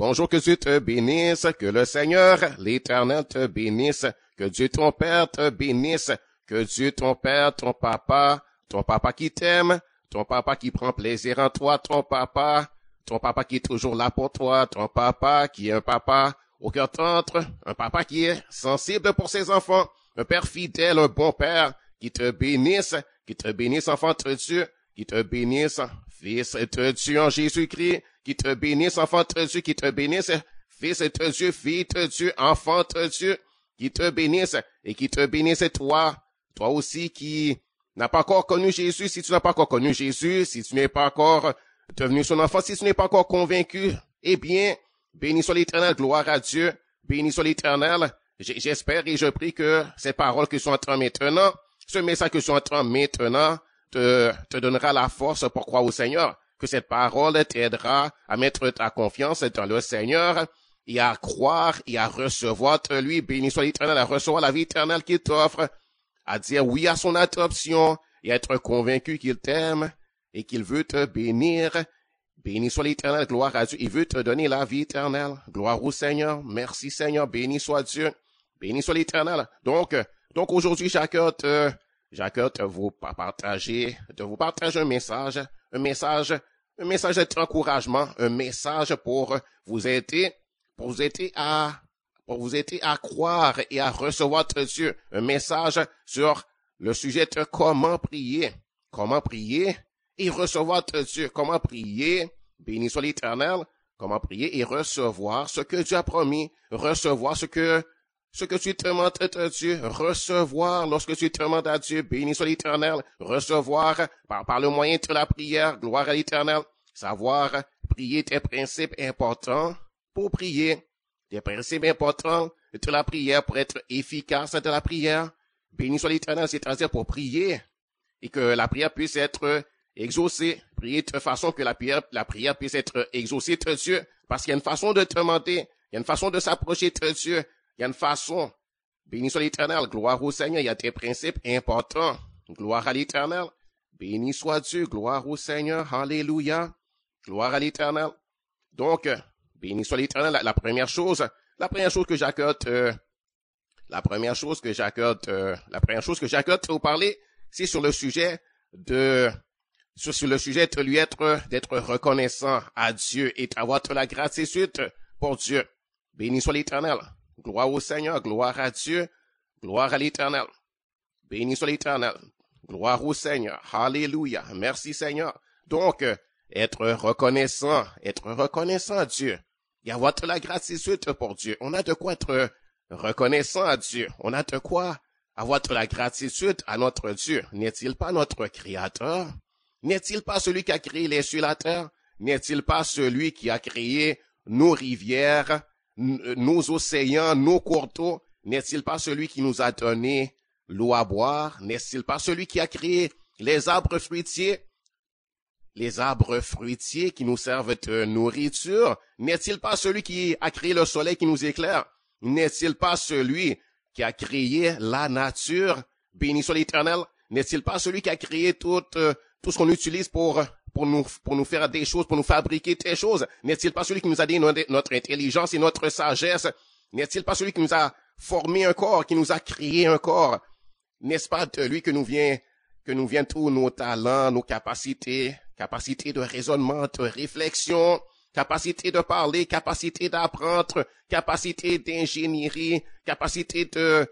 Bonjour, que Dieu te bénisse, que le Seigneur, l'Éternel te bénisse, que Dieu ton Père te bénisse, que Dieu ton Père, ton papa qui t'aime, ton papa qui prend plaisir en toi, ton papa qui est toujours là pour toi, ton papa qui est un papa au cœur tendre, un papa qui est sensible pour ses enfants, un père fidèle, un bon père, qui te bénisse, enfant de Dieu, qui te bénisse, fils de Dieu en Jésus-Christ, qui te bénisse, enfant de Dieu, qui te bénisse, fils de Dieu, fille de Dieu, enfant de Dieu, qui te bénisse, et qui te bénisse toi aussi qui n'as pas encore connu Jésus, si tu n'as pas encore connu Jésus, si tu n'es pas encore devenu son enfant, si tu n'es pas encore convaincu, eh bien, béni soit l'Éternel, gloire à Dieu, béni soit l'Éternel. J'espère et je prie que ces paroles que sont en train maintenant, ce message que sont en train maintenant, te donnera la force pour croire au Seigneur, que cette parole t'aidera à mettre ta confiance dans le Seigneur et à croire et à recevoir de lui, béni soit l'Éternel, à recevoir la vie éternelle qu'il t'offre, à dire oui à son adoption et à être convaincu qu'il t'aime et qu'il veut te bénir. Béni soit l'Éternel, gloire à Dieu. Il veut te donner la vie éternelle. Gloire au Seigneur. Merci Seigneur. Béni soit Dieu. Béni soit l'Éternel. Donc aujourd'hui, j'accorde de vous partager un message d'encouragement, un message pour vous aider à croire et à recevoir de Dieu, un message sur le sujet de comment prier et recevoir de Dieu, comment prier, béni soit l'Éternel, comment prier et recevoir ce que Dieu a promis, recevoir ce que tu demandes de Dieu, recevoir lorsque tu demandes à Dieu, béni soit l'Éternel, recevoir par le moyen de la prière, gloire à l'Éternel, savoir prier des principes importants pour prier, des principes importants de la prière pour être efficace de la prière, béni soit l'Éternel, c'est-à-dire pour prier et que la prière puisse être exaucée, prier de façon que la prière puisse être exaucée de Dieu, parce qu'il y a une façon de demander, il y a une façon de s'approcher de Dieu, il y a une façon, béni soit l'Éternel, gloire au Seigneur, il y a des principes importants, gloire à l'Éternel, béni soit Dieu, gloire au Seigneur, alléluia, gloire à l'Éternel. Donc, béni soit l'Éternel, la première chose que j'accorde de vous parler, c'est sur le sujet d'être reconnaissant à Dieu et d'avoir de la gratitude pour Dieu. Béni soit l'Éternel. Gloire au Seigneur, gloire à Dieu, gloire à l'Éternel. Béni soit l'Éternel. Gloire au Seigneur. Alléluia. Merci Seigneur. Donc, être reconnaissant à Dieu et avoir de la gratitude pour Dieu. On a de quoi être reconnaissant à Dieu. On a de quoi avoir de la gratitude à notre Dieu. N'est-il pas notre Créateur? N'est-il pas celui qui a créé les cieux et la terre? N'est-il pas celui qui a créé nos rivières, nos océans, nos cours d'eau? N'est-il pas celui qui nous a donné l'eau à boire? N'est-il pas celui qui a créé les arbres fruitiers qui nous servent de nourriture? N'est-il pas celui qui a créé le soleil qui nous éclaire? N'est-il pas celui qui a créé la nature? Béni soit l'Éternel. N'est-il pas celui qui a créé tout ce qu'on utilise pour nous faire des choses, pour nous fabriquer des choses? N'est-il pas celui qui nous a donné notre intelligence et notre sagesse? N'est-il pas celui qui nous a formé un corps, qui nous a créé un corps? N'est-ce pas de lui que nous viennent tous nos talents, nos capacités de raisonnement, de réflexion, capacité de parler, capacité d'apprendre, capacité d'ingénierie, capacité de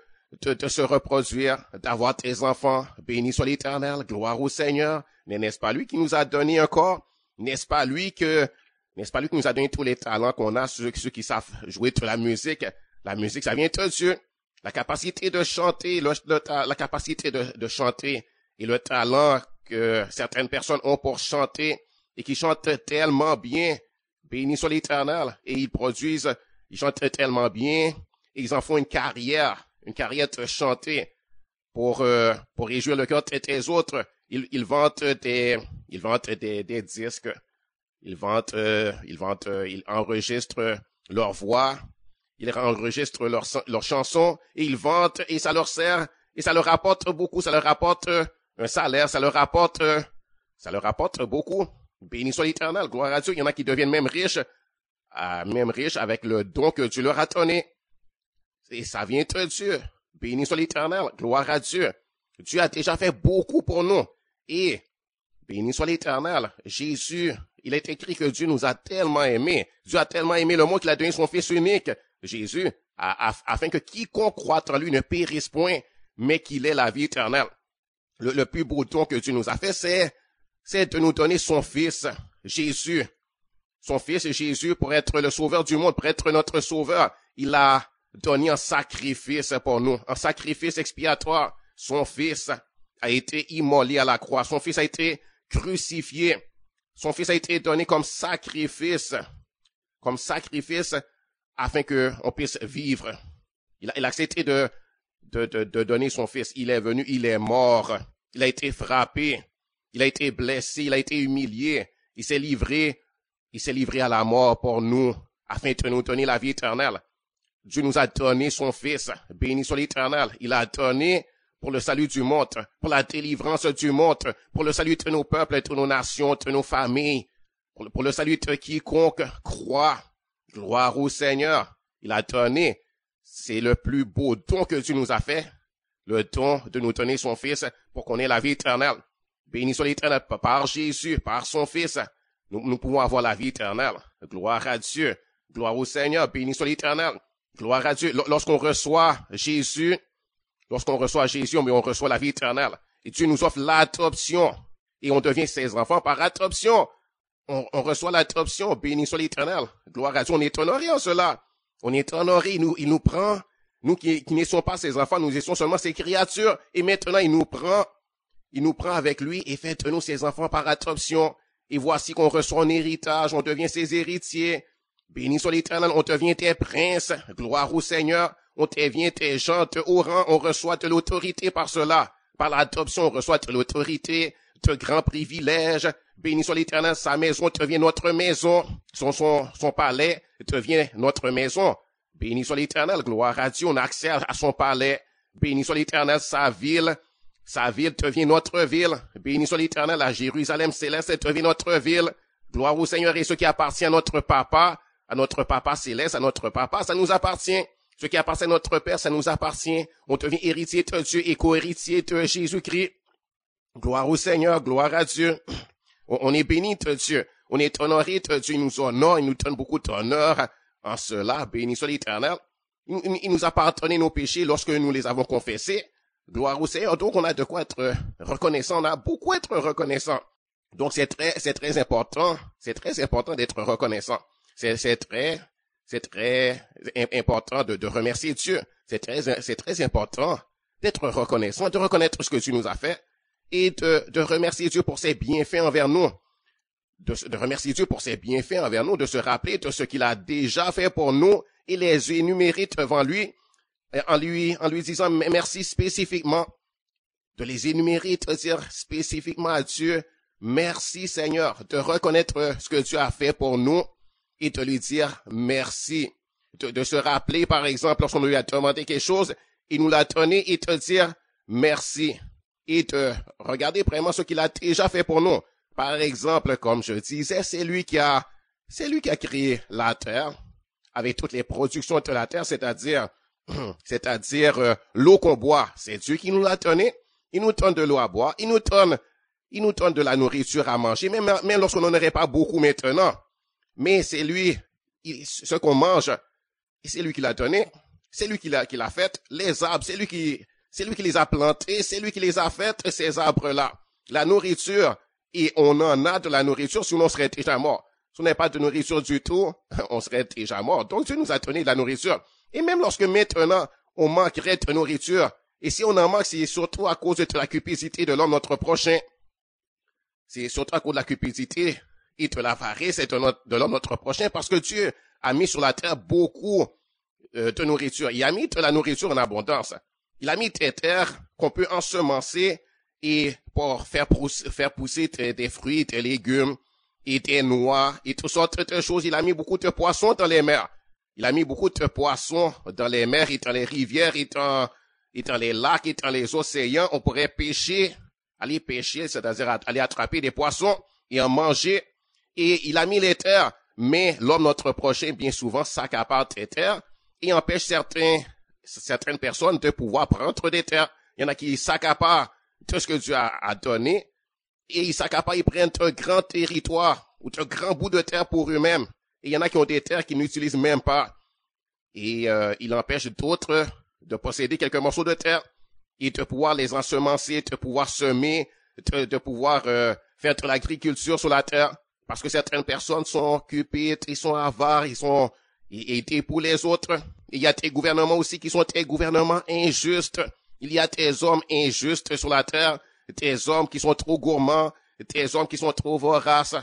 se reproduire, d'avoir des enfants. Béni soit l'Éternel, gloire au Seigneur. Mais n'est-ce pas lui qui nous a donné un corps? N'est-ce pas lui qui nous a donné tous les talents qu'on a, ceux qui savent jouer de la musique? La musique, ça vient de Dieu. La capacité de chanter, la capacité de chanter et le talent que certaines personnes ont pour chanter et qui chantent tellement bien. Béni soit l'Éternel. Et ils chantent tellement bien et ils en font une carrière de chanter pour réjouir le cœur des autres. Ils vendent des disques. Ils enregistrent leur voix. Ils enregistrent leurs chansons et ils vendent et ça leur sert et ça leur rapporte beaucoup. Ça leur rapporte un salaire. Ça leur rapporte beaucoup. Béni soit l'Éternel. Gloire à Dieu. Il y en a qui deviennent même riches même riches avec le don que Dieu leur a donné. Et ça vient de Dieu. Béni soit l'Éternel. Gloire à Dieu. Dieu a déjà fait beaucoup pour nous. Et béni soit l'Éternel. Jésus, il est écrit que Dieu nous a tellement aimés. Dieu a tellement aimé le monde qu'il a donné son Fils unique, Jésus, afin que quiconque croit en lui ne périsse point, mais qu'il ait la vie éternelle. Le plus beau don que Dieu nous a fait, c'est de nous donner son Fils, Jésus. Son Fils Jésus pour être le sauveur du monde, pour être notre sauveur. Il a donné un sacrifice pour nous, un sacrifice expiatoire. Son Fils a été immolé à la croix. Son Fils a été crucifié. Son Fils a été donné comme sacrifice afin que on puisse vivre. Il a accepté de donner son Fils. Il est venu, il est mort. Il a été frappé. Il a été blessé. Il a été humilié. Il s'est livré à la mort pour nous, afin de nous donner la vie éternelle. Dieu nous a donné son Fils. Béni soit l'Éternel. Il a donné pour le salut du monde, pour la délivrance du monde, pour le salut de nos peuples, de nos nations, de nos familles, pour le salut de quiconque croit. Gloire au Seigneur. Il a donné. C'est le plus beau don que Dieu nous a fait. Le don de nous donner son Fils pour qu'on ait la vie éternelle. Béni soit l'Éternel par Jésus, par son Fils. Nous pouvons avoir la vie éternelle. Gloire à Dieu. Gloire au Seigneur. Béni soit l'Éternel. Gloire à Dieu. Lorsqu'on reçoit Jésus, mais on reçoit la vie éternelle. Et Dieu nous offre l'adoption. Et on devient ses enfants par adoption. On reçoit l'adoption. Béni soit l'Éternel. Gloire à Dieu. On est honoré en cela. On est honoré. Il nous prend. Nous qui ne sommes pas ses enfants, nous étions seulement ses créatures. Et maintenant, il nous prend avec lui et fait de nous ses enfants par adoption. Et voici qu'on reçoit un héritage. On devient ses héritiers. Béni soit l'Éternel. On devient tes princes. Gloire au Seigneur. On devient tes gens de haut rang. On reçoit de l'autorité par cela. Par l'adoption, on reçoit de l'autorité, de grands privilèges. Béni soit l'Éternel. Sa maison devient notre maison. Son palais devient notre maison. Béni soit l'Éternel. Gloire à Dieu. On a accès à son palais. Béni soit l'Éternel. Sa ville devient notre ville. Béni soit l'Éternel. La Jérusalem céleste devient notre ville. Gloire au Seigneur. Et ce qui appartient à notre papa céleste, à notre papa, ça nous appartient. Ce qui appartient à notre Père, ça nous appartient. On devient héritier de Dieu et co-héritier de Jésus-Christ. Gloire au Seigneur, gloire à Dieu. On est béni de Dieu. On est honoré de Dieu. Il nous honore, il nous donne beaucoup d'honneur. En cela, béni soit l'Éternel. Il nous a pardonné nos péchés lorsque nous les avons confessés. Gloire au Seigneur. Donc, on a de quoi être reconnaissant. On a beaucoup à être reconnaissant. Donc, c'est très important. C'est très important d'être reconnaissant. C'est très important de remercier Dieu. C'est très important d'être reconnaissant, de reconnaître ce que Dieu nous a fait et de remercier Dieu pour ses bienfaits envers nous. De remercier Dieu pour ses bienfaits envers nous, de se rappeler de ce qu'il a déjà fait pour nous et les énumérer devant lui, en lui disant merci spécifiquement, de les énumérer, de dire spécifiquement à Dieu, merci Seigneur, de reconnaître ce que Dieu a fait pour nous et de lui dire merci. De se rappeler, par exemple, lorsqu'on lui a demandé quelque chose, il nous l'a donné et de dire merci. Et de regarder vraiment ce qu'il a déjà fait pour nous. Par exemple, comme je disais, c'est lui qui a créé la terre, avec toutes les productions de la terre, c'est-à-dire l'eau qu'on boit. C'est Dieu qui nous l'a donné. Il nous donne de l'eau à boire. Il nous donne de la nourriture à manger, même lorsqu'on n'en aurait pas beaucoup maintenant. Mais c'est lui, ce qu'on mange, c'est lui qui l'a donné. C'est lui qui l'a fait. Les arbres, c'est lui qui les a plantés. C'est lui qui les a fait, ces arbres-là. La nourriture, et on en a de la nourriture, sinon on serait déjà mort. Si on n'avait pas de nourriture du tout, on serait déjà mort. Donc Dieu nous a donné de la nourriture. Et même lorsque maintenant, on manquerait de nourriture, et si on en manque, c'est surtout à cause de la cupidité de l'homme, notre prochain. C'est surtout à cause de la cupidité et de l'avarice de l'homme, notre prochain, parce que Dieu a mis sur la terre beaucoup de nourriture. Il a mis de la nourriture en abondance. Il a mis des terres qu'on peut ensemencer et pour faire pousser des fruits, des légumes et des noix et toutes sortes de choses. Il a mis beaucoup de poissons dans les mers. Il a mis beaucoup de poissons dans les mers et dans les rivières et dans les lacs et dans les océans. On pourrait aller pêcher, c'est-à-dire aller attraper des poissons et en manger. Et il a mis les terres mais l'homme, notre prochain, bien souvent, s'accapare des terres et empêche certaines personnes de pouvoir prendre des terres. Il y en a qui s'accaparent de ce que Dieu a donné et ils s'accaparent, ils prennent un grand territoire ou un grand bout de terre pour eux-mêmes. Et il y en a qui ont des terres qu'ils n'utilisent même pas. Et il empêche d'autres de posséder quelques morceaux de terre et de pouvoir les ensemencer, de pouvoir semer, de pouvoir faire de l'agriculture sur la terre. Parce que certaines personnes sont cupides, ils sont avares, ils étaient pour les autres. Il y a des gouvernements aussi qui sont des gouvernements injustes. Il y a des hommes injustes sur la terre, des hommes qui sont trop gourmands, des hommes qui sont trop voraces.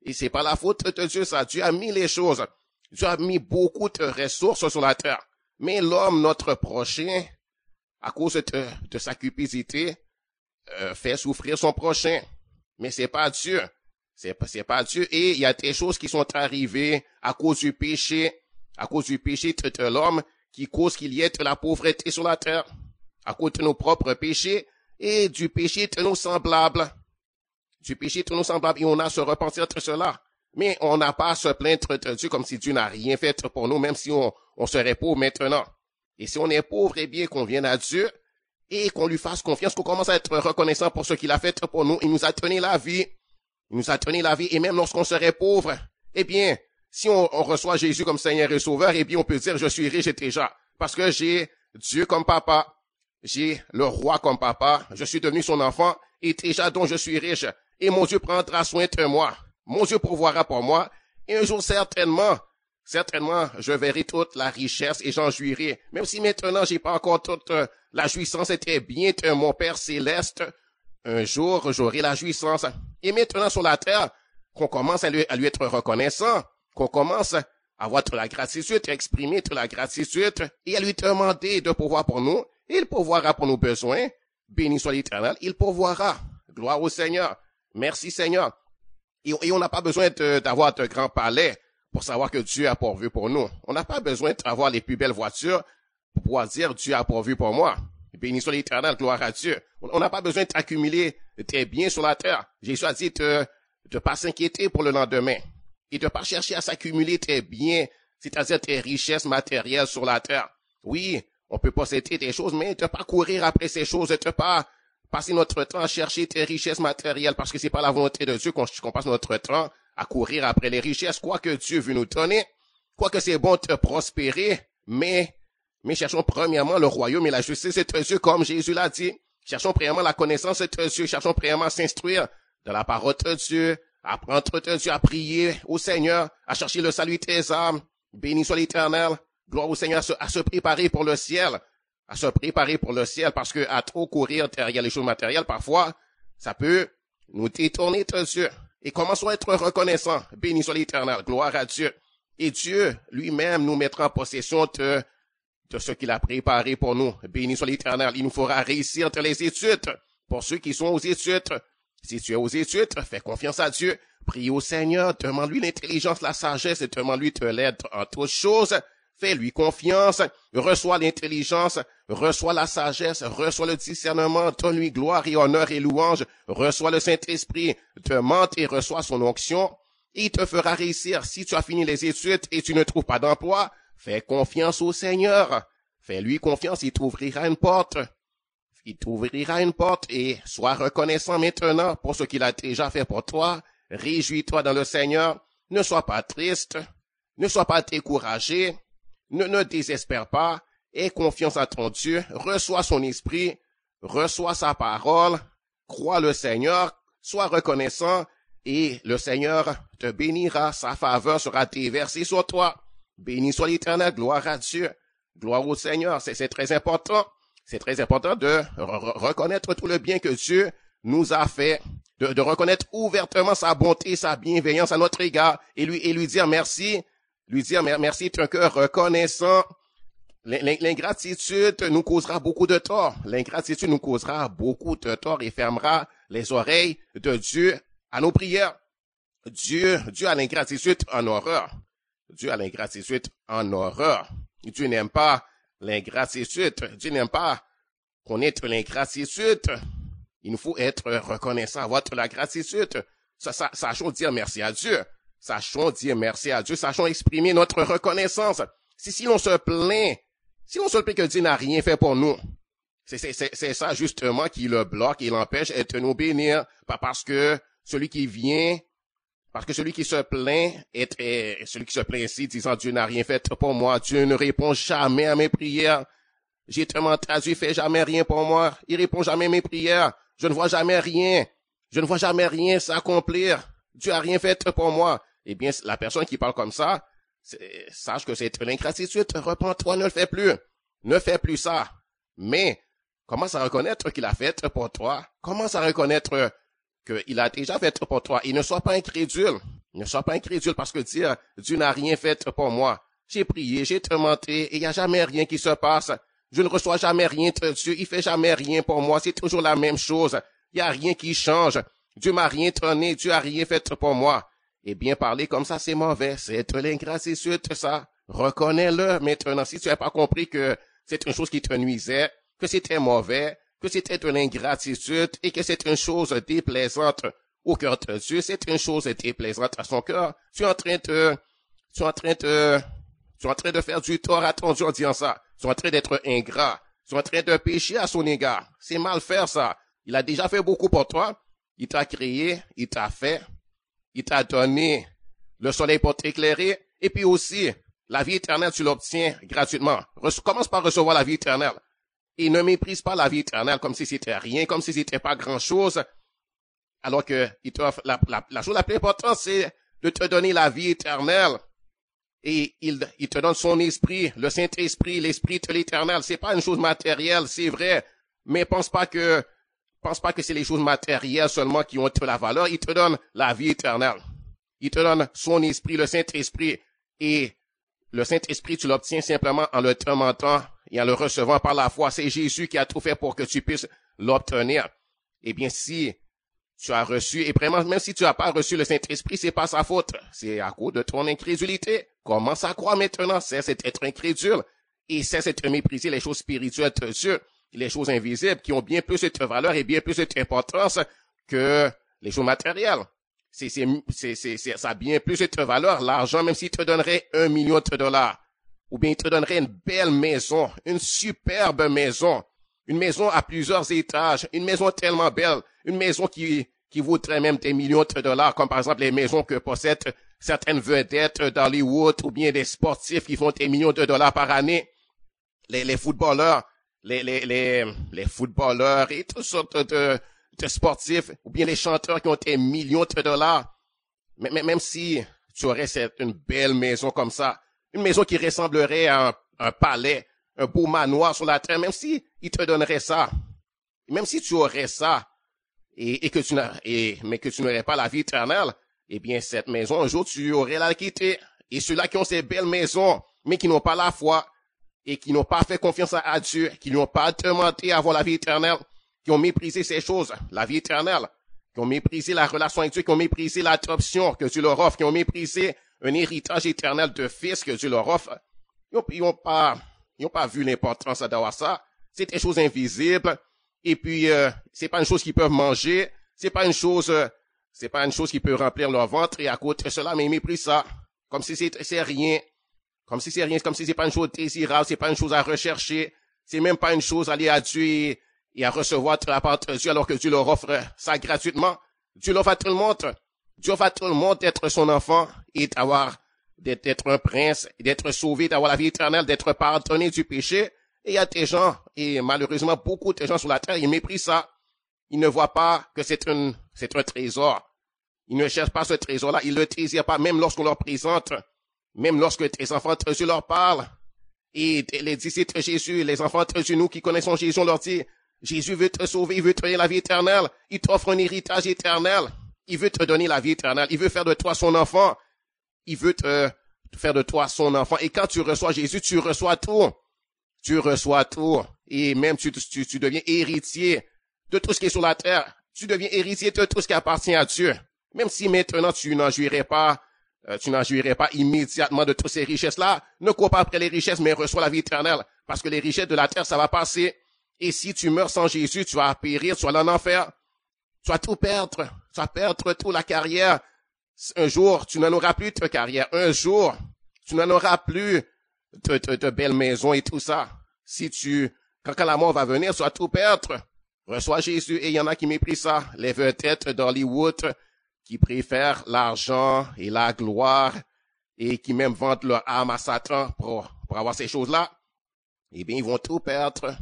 Et c'est pas la faute de Dieu, ça. Dieu a mis les choses. Dieu a mis beaucoup de ressources sur la terre. Mais l'homme, notre prochain, à cause de sa cupidité, fait souffrir son prochain. Mais c'est pas Dieu. C'est pas Dieu. Et il y a des choses qui sont arrivées à cause du péché de l'homme, qui cause qu'il y ait de la pauvreté sur la terre, à cause de nos propres péchés et du péché de nos semblables. Du péché de nos semblables. Et on a à se repentir de cela. Mais on n'a pas à se plaindre de Dieu comme si Dieu n'a rien fait pour nous, même si on serait pauvre maintenant. Et si on est pauvre, eh bien, qu'on vienne à Dieu et qu'on lui fasse confiance, qu'on commence à être reconnaissant pour ce qu'il a fait pour nous. Il nous a donné la vie. Il nous a donné la vie. Et même lorsqu'on serait pauvre, eh bien, si on reçoit Jésus comme Seigneur et Sauveur, eh bien, on peut dire, je suis riche déjà. Parce que j'ai Dieu comme papa. J'ai le roi comme papa. Je suis devenu son enfant. Et déjà, donc, je suis riche. Et mon Dieu prendra soin de moi. Mon Dieu pourvoira pour moi. Et un jour, certainement, je verrai toute la richesse et j'en jouirai. Même si maintenant, j'ai pas encore toute la jouissance était bien de mon Père céleste. Un jour, j'aurai la jouissance. Et maintenant, sur la terre, qu'on commence à lui être reconnaissant, qu'on commence à avoir de la gratitude, à exprimer de la gratitude et à lui demander de pouvoir pour nous. Il pourvoira pour nos besoins. Béni soit l'Éternel. Il pourvoira. Gloire au Seigneur. Merci Seigneur. Et on n'a pas besoin d'avoir de grands palais pour savoir que Dieu a pourvu pour nous. On n'a pas besoin d'avoir les plus belles voitures pour pouvoir dire Dieu a pourvu pour moi. Béni soit l'Éternel, gloire à Dieu. On n'a pas besoin d'accumuler tes biens sur la terre. Jésus a dit de pas s'inquiéter pour le lendemain et de pas chercher à s'accumuler tes biens, c'est-à-dire tes richesses matérielles sur la terre. Oui, on peut posséder des choses, mais de pas courir après ces choses, de pas passer notre temps à chercher tes richesses matérielles, parce que c'est pas la volonté de Dieu qu'on passe notre temps à courir après les richesses, quoi que Dieu veut nous donner, quoi que c'est bon de prospérer, mais cherchons premièrement le royaume et la justice de Dieu, comme Jésus l'a dit. Cherchons premièrement la connaissance de Dieu, cherchons premièrement à s'instruire de la parole de Dieu, à apprendre de Dieu, à prier au Seigneur, à chercher le salut des âmes. Béni soit l'Éternel, gloire au Seigneur, à se préparer pour le ciel. À se préparer pour le ciel, parce que à trop courir derrière les choses matérielles, parfois, ça peut nous détourner de Dieu. Et commençons à être reconnaissants. Béni soit l'Éternel, gloire à Dieu. Et Dieu lui-même nous mettra en possession de ce qu'il a préparé pour nous. Béni soit l'Éternel, il nous fera réussir dans les études. Pour ceux qui sont aux études, si tu es aux études, fais confiance à Dieu. Prie au Seigneur, demande-lui l'intelligence, la sagesse et demande-lui de l'aide en toutes choses. Fais-lui confiance, reçois l'intelligence, reçois la sagesse, reçois le discernement, donne-lui gloire et honneur et louange, reçois le Saint-Esprit, demande et reçois son onction, et il te fera réussir. Si tu as fini les études et tu ne trouves pas d'emploi, fais confiance au Seigneur, fais-lui confiance, il t'ouvrira une porte. Il t'ouvrira une porte et sois reconnaissant maintenant pour ce qu'il a déjà fait pour toi. Réjouis-toi dans le Seigneur, ne sois pas triste, ne sois pas découragé. Ne désespère pas, aie confiance à ton Dieu, reçois son esprit, reçois sa parole, crois le Seigneur, sois reconnaissant et le Seigneur te bénira, sa faveur sera déversée sur toi. Béni soit l'Éternel, gloire à Dieu, gloire au Seigneur, c'est très important. C'est très important de reconnaître tout le bien que Dieu nous a fait, de reconnaître ouvertement sa bonté, sa bienveillance à notre égard et lui dire merci. Lui dire merci d'un cœur reconnaissant. L'ingratitude nous causera beaucoup de tort. L'ingratitude nous causera beaucoup de tort et fermera les oreilles de Dieu à nos prières. Dieu a l'ingratitude en horreur. Dieu a l'ingratitude en horreur. Dieu n'aime pas l'ingratitude. Dieu n'aime pas qu'on ait de l'ingratitude. Il nous faut être reconnaissant, avoir de la gratitude. Sachons dire merci à Dieu. Sachons dire merci à Dieu, sachons exprimer notre reconnaissance. Si l'on se plaint, que Dieu n'a rien fait pour nous, c'est ça justement qui le bloque et l'empêche de nous bénir. Pas parce que celui qui se plaint celui qui se plaint ici disant Dieu n'a rien fait pour moi, Dieu ne répond jamais à mes prières. J'ai tellement traduit, fait jamais rien pour moi. Il répond jamais à mes prières. Je ne vois jamais rien. Je ne vois jamais rien s'accomplir. Dieu a rien fait pour moi. Eh bien, la personne qui parle comme ça, sache que c'est une ingratitude. Repens-toi, ne le fais plus. Ne fais plus ça. Mais, commence à reconnaître qu'il a fait pour toi. Commence à reconnaître qu'il a déjà fait pour toi. Et ne sois pas incrédule. Ne sois pas incrédule parce que dire, Dieu n'a rien fait pour moi. J'ai prié, j'ai tourmenté et il n'y a jamais rien qui se passe. Je ne reçois jamais rien de Dieu. Il fait jamais rien pour moi. C'est toujours la même chose. Il n'y a rien qui change. Dieu m'a rien donné. Dieu a rien fait pour moi. Eh bien, parler comme ça, c'est mauvais. C'est de l'ingratitude, ça. Reconnais-le maintenant. Si tu n'as pas compris que c'est une chose qui te nuisait, que c'était mauvais, que c'était de l'ingratitude et que c'est une chose déplaisante au cœur de Dieu, c'est une chose déplaisante à son cœur. Tu es en train de faire du tort à ton Dieu en disant ça. Tu es en train d'être ingrat. Tu es en train de pécher à son égard. C'est mal faire ça. Il a déjà fait beaucoup pour toi. Il t'a créé, il t'a fait, il t'a donné le soleil pour t'éclairer. Et puis aussi, la vie éternelle, tu l'obtiens gratuitement. Commence par recevoir la vie éternelle. Et ne méprise pas la vie éternelle comme si c'était rien, comme si c'était pas grand chose. Alors que il t'offre la chose la plus importante, c'est de te donner la vie éternelle. Et il te donne son esprit, le Saint-Esprit, l'Esprit de l'Éternel. C'est pas une chose matérielle, c'est vrai. Mais pense pas que c'est les choses matérielles seulement qui ont de la valeur. Il te donne la vie éternelle. Il te donne son esprit, le Saint-Esprit. Et le Saint-Esprit, tu l'obtiens simplement en le tourmentant et en le recevant par la foi. C'est Jésus qui a tout fait pour que tu puisses l'obtenir. Eh bien, si tu as reçu, et vraiment, même si tu n'as pas reçu le Saint-Esprit, c'est pas sa faute. C'est à cause de ton incrédulité. Commence à croire maintenant, cesse d'être incrédule et cesse de mépriser les choses spirituelles de Dieu, les choses invisibles qui ont bien plus de valeur et bien plus d'importance que les choses matérielles. Ça a bien plus de valeur, l'argent, même s'il te donnerait $1 million, ou bien il te donnerait une belle maison, une superbe maison, une maison à plusieurs étages, une maison tellement belle, une maison qui vaudrait même des millions de dollars, comme par exemple les maisons que possèdent certaines vedettes d'Hollywood, ou bien des sportifs qui font des millions de dollars par année, les footballeurs, les footballeurs et toutes sortes de sportifs, ou bien les chanteurs qui ont des millions de dollars. Mais même si tu aurais une belle maison comme ça, une maison qui ressemblerait à un palais, un beau manoir sur la terre, même si il te donnerait ça, même si tu aurais ça, mais que tu n'aurais pas la vie éternelle, eh bien, cette maison, un jour, tu aurais la quitter. Et ceux-là qui ont ces belles maisons, mais qui n'ont pas la foi, et qui n'ont pas fait confiance à Dieu, qui n'ont pas demandé à avoir la vie éternelle, qui ont méprisé ces choses, la vie éternelle, qui ont méprisé la relation avec Dieu, qui ont méprisé l'adoption que Dieu leur offre, qui ont méprisé un héritage éternel de fils que Dieu leur offre, ils n'ont pas vu l'importance d'avoir ça. C'est des choses invisibles. Et puis, c'est pas une chose qu'ils peuvent manger. C'est pas une chose qui peut remplir leur ventre. Et à cause de cela, mais ils méprisent ça. Comme si c'est rien. Comme si c'est pas une chose désirable. C'est pas une chose à rechercher. C'est même pas une chose à aller à Dieu et à recevoir de la part de Dieu alors que Dieu leur offre ça gratuitement. Dieu l'offre à tout le monde. Dieu offre à tout le monde d'être son enfant et d'être un prince, d'être sauvé, d'avoir la vie éternelle, d'être pardonné du péché. Et il y a des gens, et malheureusement beaucoup de gens sur la terre, ils méprisent ça. Ils ne voient pas que c'est un trésor. Ils ne cherchent pas ce trésor-là, ils ne le désirent pas, même lorsqu'on leur présente, même lorsque tes enfants de Dieu leur parlent. Et les disciples de Jésus, les enfants de Dieu, nous qui connaissons Jésus, on leur dit, Jésus veut te sauver, il veut te donner la vie éternelle, il t'offre un héritage éternel, il veut te donner la vie éternelle, il veut faire de toi son enfant, il veut te faire de toi son enfant. Et quand tu reçois Jésus, tu reçois tout. Tu reçois tout. Et même tu deviens héritier de tout ce qui est sur la terre. Tu deviens héritier de tout ce qui appartient à Dieu. Même si maintenant tu n'en jouirais pas immédiatement de toutes ces richesses-là, ne cours pas après les richesses, mais reçois la vie éternelle. Parce que les richesses de la terre, ça va passer. Et si tu meurs sans Jésus, tu vas périr, tu vas aller en enfer. Tu vas tout perdre. Tu vas perdre toute la carrière. Un jour, tu n'en auras plus de carrière. Un jour, tu n'en auras plus de belles maisons et tout ça. Quand la mort va venir, tu vas tout perdre. Reçois Jésus et il y en a qui méprisent ça. Les vedettes d'Hollywood qui préfèrent l'argent et la gloire et qui même vendent leur âme à Satan pour avoir ces choses-là. Eh bien, ils vont tout perdre.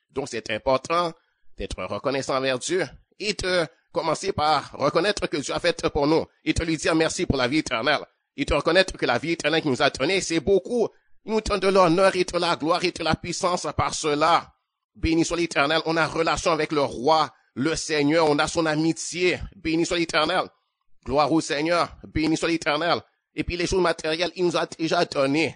Donc, c'est important d'être reconnaissant envers Dieu et de commencer par reconnaître que Dieu a fait pour nous et de lui dire merci pour la vie éternelle. Et de reconnaître que la vie éternelle qu'il nous a donnée, c'est beaucoup. Il nous donne de l'honneur et de la gloire et de la puissance par cela. Béni soit l'Éternel. On a relation avec le roi, le Seigneur. On a son amitié. Béni soit l'Éternel. Gloire au Seigneur. Béni soit l'Éternel. Et puis les choses matérielles, il nous a déjà donné.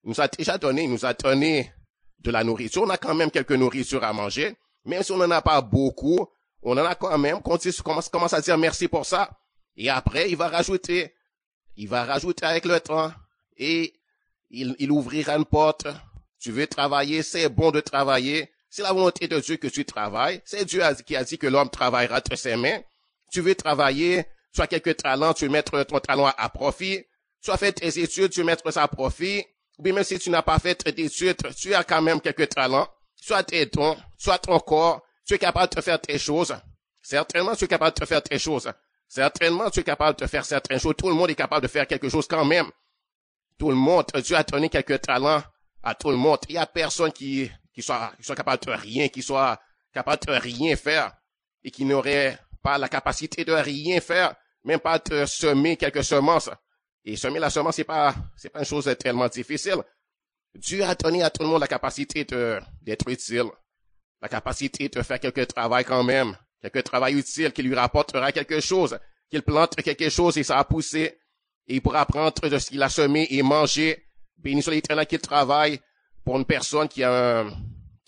Il nous a donné de la nourriture. On a quand même quelques nourritures à manger. Même si on n'en a pas beaucoup, on en a quand même. Commence à dire merci pour ça. Et après, il va rajouter avec le temps. Et il ouvrira une porte. Tu veux travailler, c'est bon de travailler. C'est la volonté de Dieu que tu travailles. C'est Dieu qui a dit que l'homme travaillera de ses mains. Tu veux travailler, tu as quelques talents, tu veux mettre ton talent à profit. Tu as fait tes études, tu veux mettre ça à profit. Ou bien même si tu n'as pas fait d'études, tu as quand même quelques talents. Tu as tes dons, tu as ton corps, tu es capable de faire tes choses. Certainement, tu es capable de faire tes choses. Certainement, tu es capable de faire certaines choses. Tout le monde est capable de faire quelque chose quand même. Tout le monde, Dieu a donné quelques talents à tout le monde. Il y a personne qui soit capable de rien, qui soit capable de rien faire et qui n'aurait pas la capacité de rien faire, même pas de semer quelques semences. Et semer la semence, c'est pas une chose tellement difficile. Dieu a donné à tout le monde la capacité d'être utile, la capacité de faire quelque travail quand même, quelque travail utile qui lui rapportera quelque chose, qu'il plante quelque chose et ça a poussé, et il pourra prendre de ce qu'il a semé et manger. Béni soit l'Éternel qu'il travaille pour une personne qui a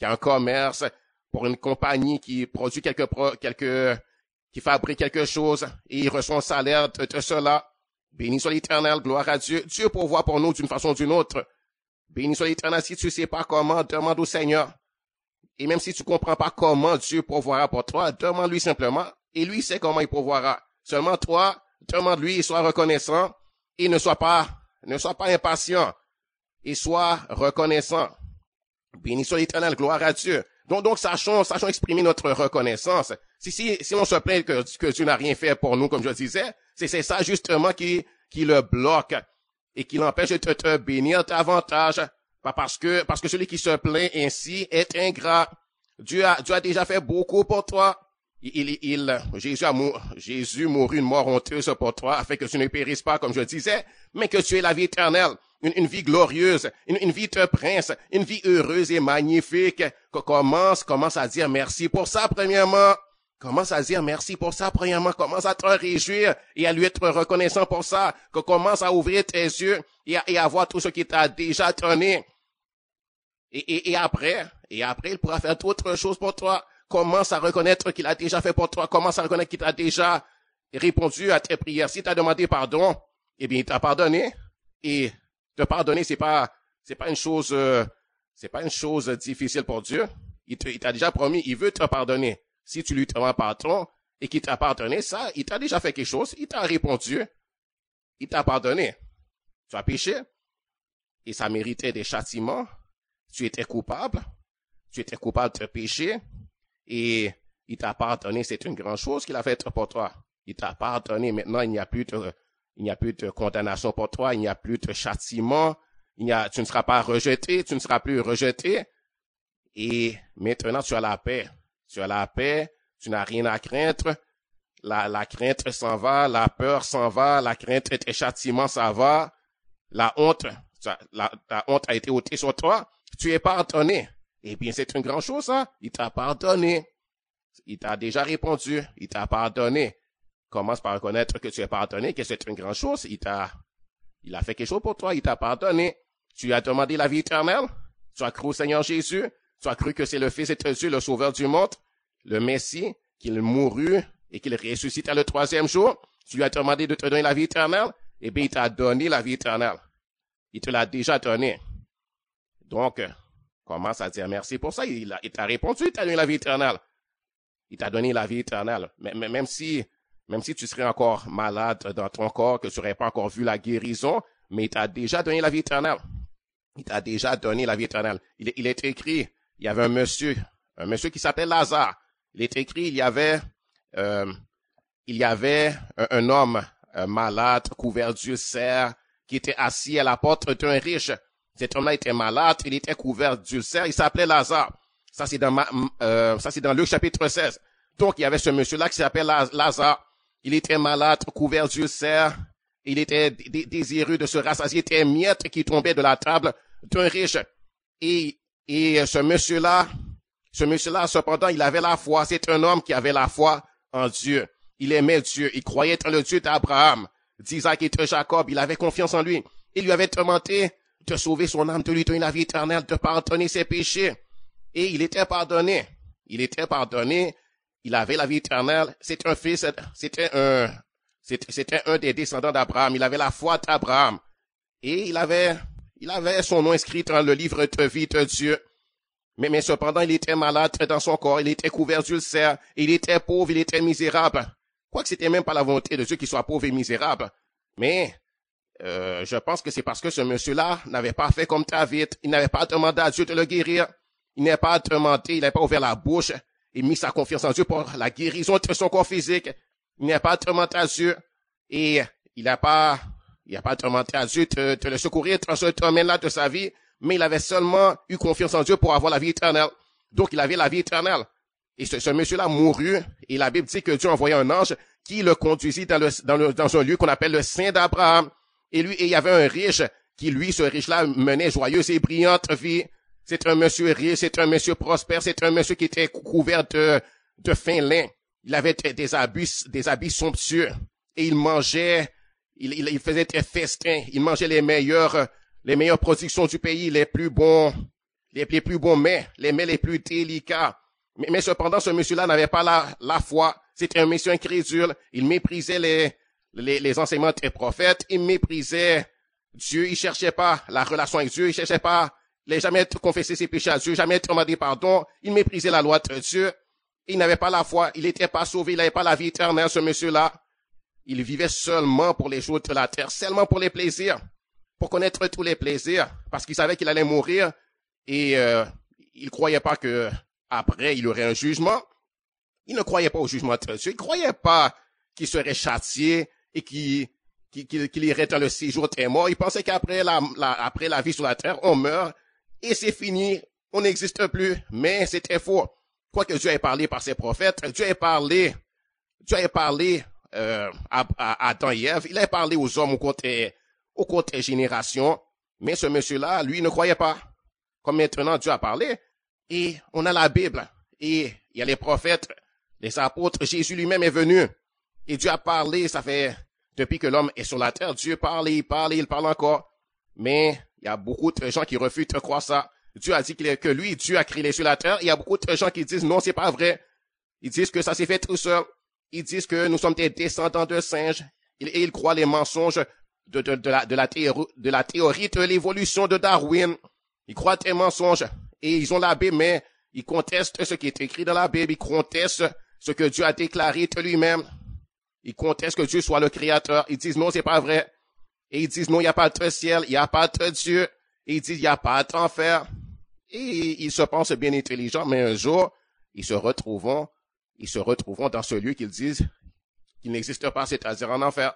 un commerce, pour une compagnie qui produit qui fabrique quelque chose, et il reçoit un salaire de cela. Béni soit l'Éternel, gloire à Dieu. Dieu pourvoit pour nous d'une façon ou d'une autre. Béni soit l'Éternel. Si tu sais pas comment, demande au Seigneur. Et même si tu comprends pas comment Dieu pourvoira pour toi, demande-lui simplement. Et lui sait comment il pourvoira. Seulement toi, demande-lui et sois reconnaissant. Et ne sois pas impatient. Et sois reconnaissant. Béni soit l'Éternel, gloire à Dieu. Donc, sachons exprimer notre reconnaissance. Si on se plaint que Dieu n'a rien fait pour nous, comme je disais, c'est ça justement qui le bloque et qui l'empêche de te bénir davantage. Parce que celui qui se plaint ainsi est ingrat. Dieu a déjà fait beaucoup pour toi. Jésus mourut une mort honteuse pour toi, afin que tu ne périsses pas, comme je disais, mais que tu aies la vie éternelle, une vie glorieuse, une vie de prince, une vie heureuse et magnifique. Commence à dire merci pour ça, premièrement. Commence à dire merci pour ça, premièrement. Commence à te réjouir et à lui être reconnaissant pour ça. Commence à ouvrir tes yeux et à voir tout ce qu'il t'a déjà donné. Et après, il pourra faire d'autres choses pour toi. Commence à reconnaître qu'il a déjà fait pour toi. Commence à reconnaître qu'il t'a déjà répondu à tes prières. Si t'as demandé pardon, eh bien, il t'a pardonné. Et te pardonner, c'est pas une chose difficile pour Dieu. Il t'a déjà promis, il veut te pardonner. Si tu lui demandes pardon et qu'il t'a pardonné, ça, il t'a déjà fait quelque chose. Il t'a répondu. Il t'a pardonné. Tu as péché. Et ça méritait des châtiments. Tu étais coupable de péché. Et il t'a pardonné, c'est une grande chose qu'il a fait pour toi. Il t'a pardonné, maintenant il n'y a plus de condamnation pour toi, il n'y a plus de châtiment, tu ne seras pas rejeté, tu ne seras plus rejeté. Et maintenant tu as la paix. Tu as la paix, tu n'as rien à craindre. La crainte s'en va, la peur s'en va, la crainte et tes châtiments s'en va. La honte a été ôtée sur toi. Tu es pardonné. Eh bien, c'est une grande chose, ça. Il t'a pardonné. Il t'a déjà répondu. Il t'a pardonné. Commence par reconnaître que tu es pardonné, que c'est une grande chose. Il a fait quelque chose pour toi. Il t'a pardonné. Tu lui as demandé la vie éternelle. Tu as cru au Seigneur Jésus. Tu as cru que c'est le Fils de Dieu, le Sauveur du monde, le Messie, qu'il mourut et qu'il ressuscita le 3e jour. Tu lui as demandé de te donner la vie éternelle. Eh bien, il t'a donné la vie éternelle. Il te l'a déjà donné. Donc, commence à dire merci pour ça. Il t'a répondu, il t'a donné la vie éternelle. Il t'a donné la vie éternelle. Même si même si tu serais encore malade dans ton corps, que tu n'aurais pas encore vu la guérison, mais il t'a déjà donné la vie éternelle. Il t'a déjà donné la vie éternelle. Il est écrit, il y avait un monsieur qui s'appelait Lazare. Il est écrit, il y avait un homme malade, couvert d'ulcères, qui était assis à la porte d'un riche. Cet homme-là était malade, il était couvert d'ulcères, il s'appelait Lazare. Ça c'est dans Luc chapitre 16. Donc il y avait ce monsieur-là qui s'appelle Lazare. Il était malade, couvert d'ulcères. Il était désireux de se rassasier, il était miettes qui tombaient de la table d'un riche. Et ce monsieur-là, cependant, il avait la foi. C'est un homme qui avait la foi en Dieu. Il aimait Dieu. Il croyait en le Dieu d'Abraham, d'Isaac et de Jacob. Il avait confiance en lui. Il lui avait demandé de sauver son âme, de lui donner la vie éternelle, de pardonner ses péchés. Et il était pardonné. Il était pardonné. Il avait la vie éternelle. C'était un des descendants d'Abraham. Il avait la foi d'Abraham. Et il avait son nom inscrit dans le livre de vie de Dieu. Mais cependant, il était malade dans son corps. Il était couvert d'ulcères. Il était pauvre. Il était misérable. Quoique c'était même pas la volonté de Dieu qu'il soit pauvre et misérable. Mais, je pense que c'est parce que ce monsieur-là n'avait pas fait comme David. Il n'avait pas demandé à Dieu de le guérir. Il n'avait pas ouvert la bouche et mis sa confiance en Dieu pour la guérison de son corps physique. Il n'a pas demandé à Dieu et il n'a pas demandé à Dieu de le secourir dans ce domaine-là de sa vie, mais il avait seulement eu confiance en Dieu pour avoir la vie éternelle. Donc il avait la vie éternelle. Et ce monsieur-là mourut et la Bible dit que Dieu envoya un ange qui le conduisit dans un lieu qu'on appelle le sein d'Abraham. Et il y avait un riche qui, lui, ce riche-là, menait joyeuse et brillante vie. C'est un monsieur riche, c'est un monsieur prospère, c'est un monsieur qui était couvert de fin lin. Il avait des habits somptueux. Et il mangeait, il faisait des festins. Il mangeait les meilleures productions du pays, les plus bons mets, les mets les plus délicats. Mais cependant, ce monsieur-là n'avait pas la foi. C'était un monsieur incrédule. Il méprisait les enseignements des prophètes. Il méprisait Dieu. Il cherchait pas la relation avec Dieu. Il cherchait pas, il n'avait jamais confessé ses péchés à Dieu, jamais demandé pardon. Il méprisait la loi de Dieu. Il n'avait pas la foi. Il n'était pas sauvé. Il n'avait pas la vie éternelle, ce monsieur-là. Il vivait seulement pour les choses de la terre, seulement pour les plaisirs, pour connaître tous les plaisirs, parce qu'il savait qu'il allait mourir et il croyait pas que après il y aurait un jugement. Il ne croyait pas au jugement de Dieu. Il croyait pas qu'il serait châtié et qu'il irait dans le séjour des morts. Il pensait qu'après après la vie sur la terre, on meurt et c'est fini, on n'existe plus. Mais c'était faux. Quoique Dieu ait parlé par ses prophètes, Dieu ait parlé à Adam et Ève, il a parlé aux hommes au cours des générations, mais ce monsieur-là, lui, ne croyait pas. Comme maintenant Dieu a parlé, et on a la Bible, et il y a les prophètes, les apôtres, Jésus lui-même est venu, et Dieu a parlé, ça fait, depuis que l'homme est sur la terre, Dieu parle, il parle encore, mais il y a beaucoup de gens qui refusent de croire ça. Dieu a dit que lui, Dieu a créé les cieux et la terre, il y a beaucoup de gens qui disent non, c'est pas vrai. Ils disent que ça s'est fait tout seul. Ils disent que nous sommes des descendants de singes. Et ils croient les mensonges de la théorie de l'évolution de Darwin. Ils croient des mensonges. Et ils ont la Bible, mais ils contestent ce qui est écrit dans la Bible. Ils contestent ce que Dieu a déclaré de lui-même. Ils contestent que Dieu soit le créateur. Ils disent non, c'est pas vrai. Et ils disent non, il n'y a pas de ciel, il n'y a pas de Dieu. Et ils disent il n'y a pas d'enfer. Et ils se pensent bien intelligents, mais un jour, ils se retrouveront dans ce lieu qu'ils disent qu'il n'existe pas, c'est-à-dire en enfer.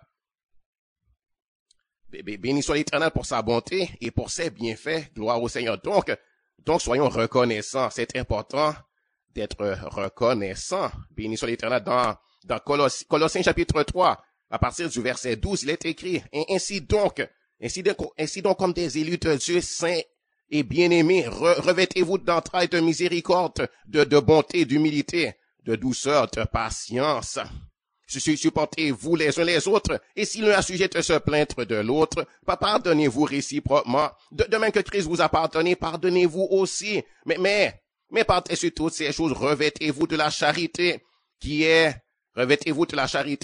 Béni soit l'Éternel pour sa bonté et pour ses bienfaits. Gloire au Seigneur. Donc soyons reconnaissants. C'est important d'être reconnaissants. Béni soit l'Éternel. Dans Colossiens chapitre 3, à partir du verset 12, il est écrit, ainsi donc, comme des élus de Dieu saints et bien-aimés, revêtez-vous d'entrailles de miséricorde, de bonté, d'humilité, de douceur, de patience. Supportez-vous les uns les autres, et si l'un a sujet de se plaindre de l'autre, pardonnez-vous réciproquement. De même que Christ vous a pardonné, pardonnez-vous aussi. Mais par-dessus toutes ces choses, revêtez-vous de la charité,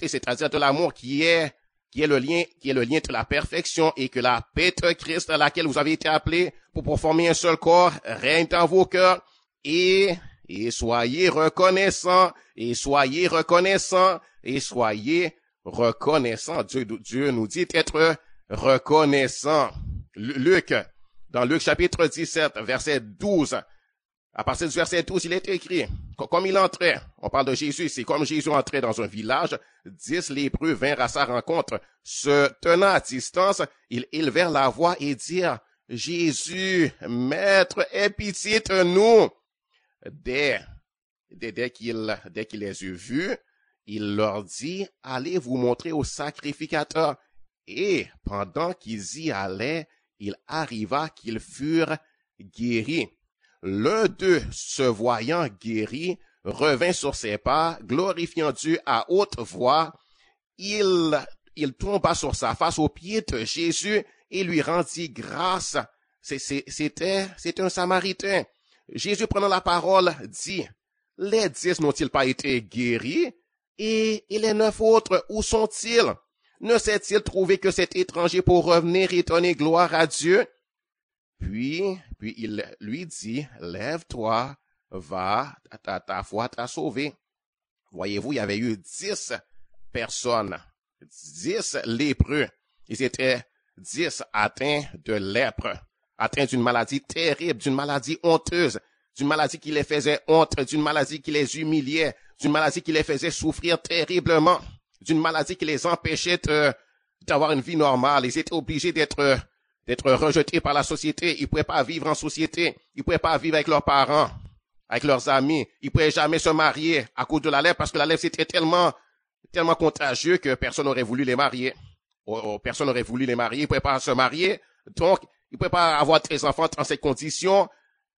c'est-à-dire de l'amour qui est le lien de la perfection, et que la paix de Christ à laquelle vous avez été appelés pour former un seul corps règne dans vos cœurs, et soyez reconnaissants, et soyez reconnaissants. Dieu nous dit d'être reconnaissants. Dans Luc chapitre 17, verset 12, à partir du verset 12, il est écrit, comme il entrait, on parle de Jésus ici, comme Jésus entrait dans un village, 10 lépreux vinrent à sa rencontre. Se tenant à distance, ils élevèrent la voix et dirent, Jésus, Maître, aie pitié de nous. Dès qu'il les eut vus, il leur dit, allez vous montrer au sacrificateur. Et pendant qu'ils y allaient, il arriva qu'ils furent guéris. L'un d'eux, se voyant guéri, revint sur ses pas, glorifiant Dieu à haute voix. Il tomba sur sa face aux pieds de Jésus et lui rendit grâce. C'était un Samaritain. Jésus, prenant la parole, dit, les 10 n'ont-ils pas été guéris? Et les 9 autres, où sont-ils? Ne s'est-il trouvé que cet étranger pour revenir et donner gloire à Dieu? Puis il lui dit, lève-toi, va, ta foi t'a sauvé. Voyez-vous, il y avait eu 10 personnes, 10 lépreux. Ils étaient 10 atteints de lèpre, atteints d'une maladie terrible, d'une maladie honteuse, d'une maladie qui les faisait honte, d'une maladie qui les humiliait, d'une maladie qui les faisait souffrir terriblement, d'une maladie qui les empêchait d'avoir une vie normale. Ils étaient obligés d'être rejetés par la société. Ils ne pouvaient pas vivre en société. Ils ne pouvaient pas vivre avec leurs parents, avec leurs amis. Ils ne pouvaient jamais se marier à cause de la lèpre parce que la lèpre c'était tellement contagieux que personne n'aurait voulu les marier. Personne n'aurait voulu les marier. Ils ne pouvaient pas se marier. Donc, ils ne pouvaient pas avoir des enfants dans ces conditions.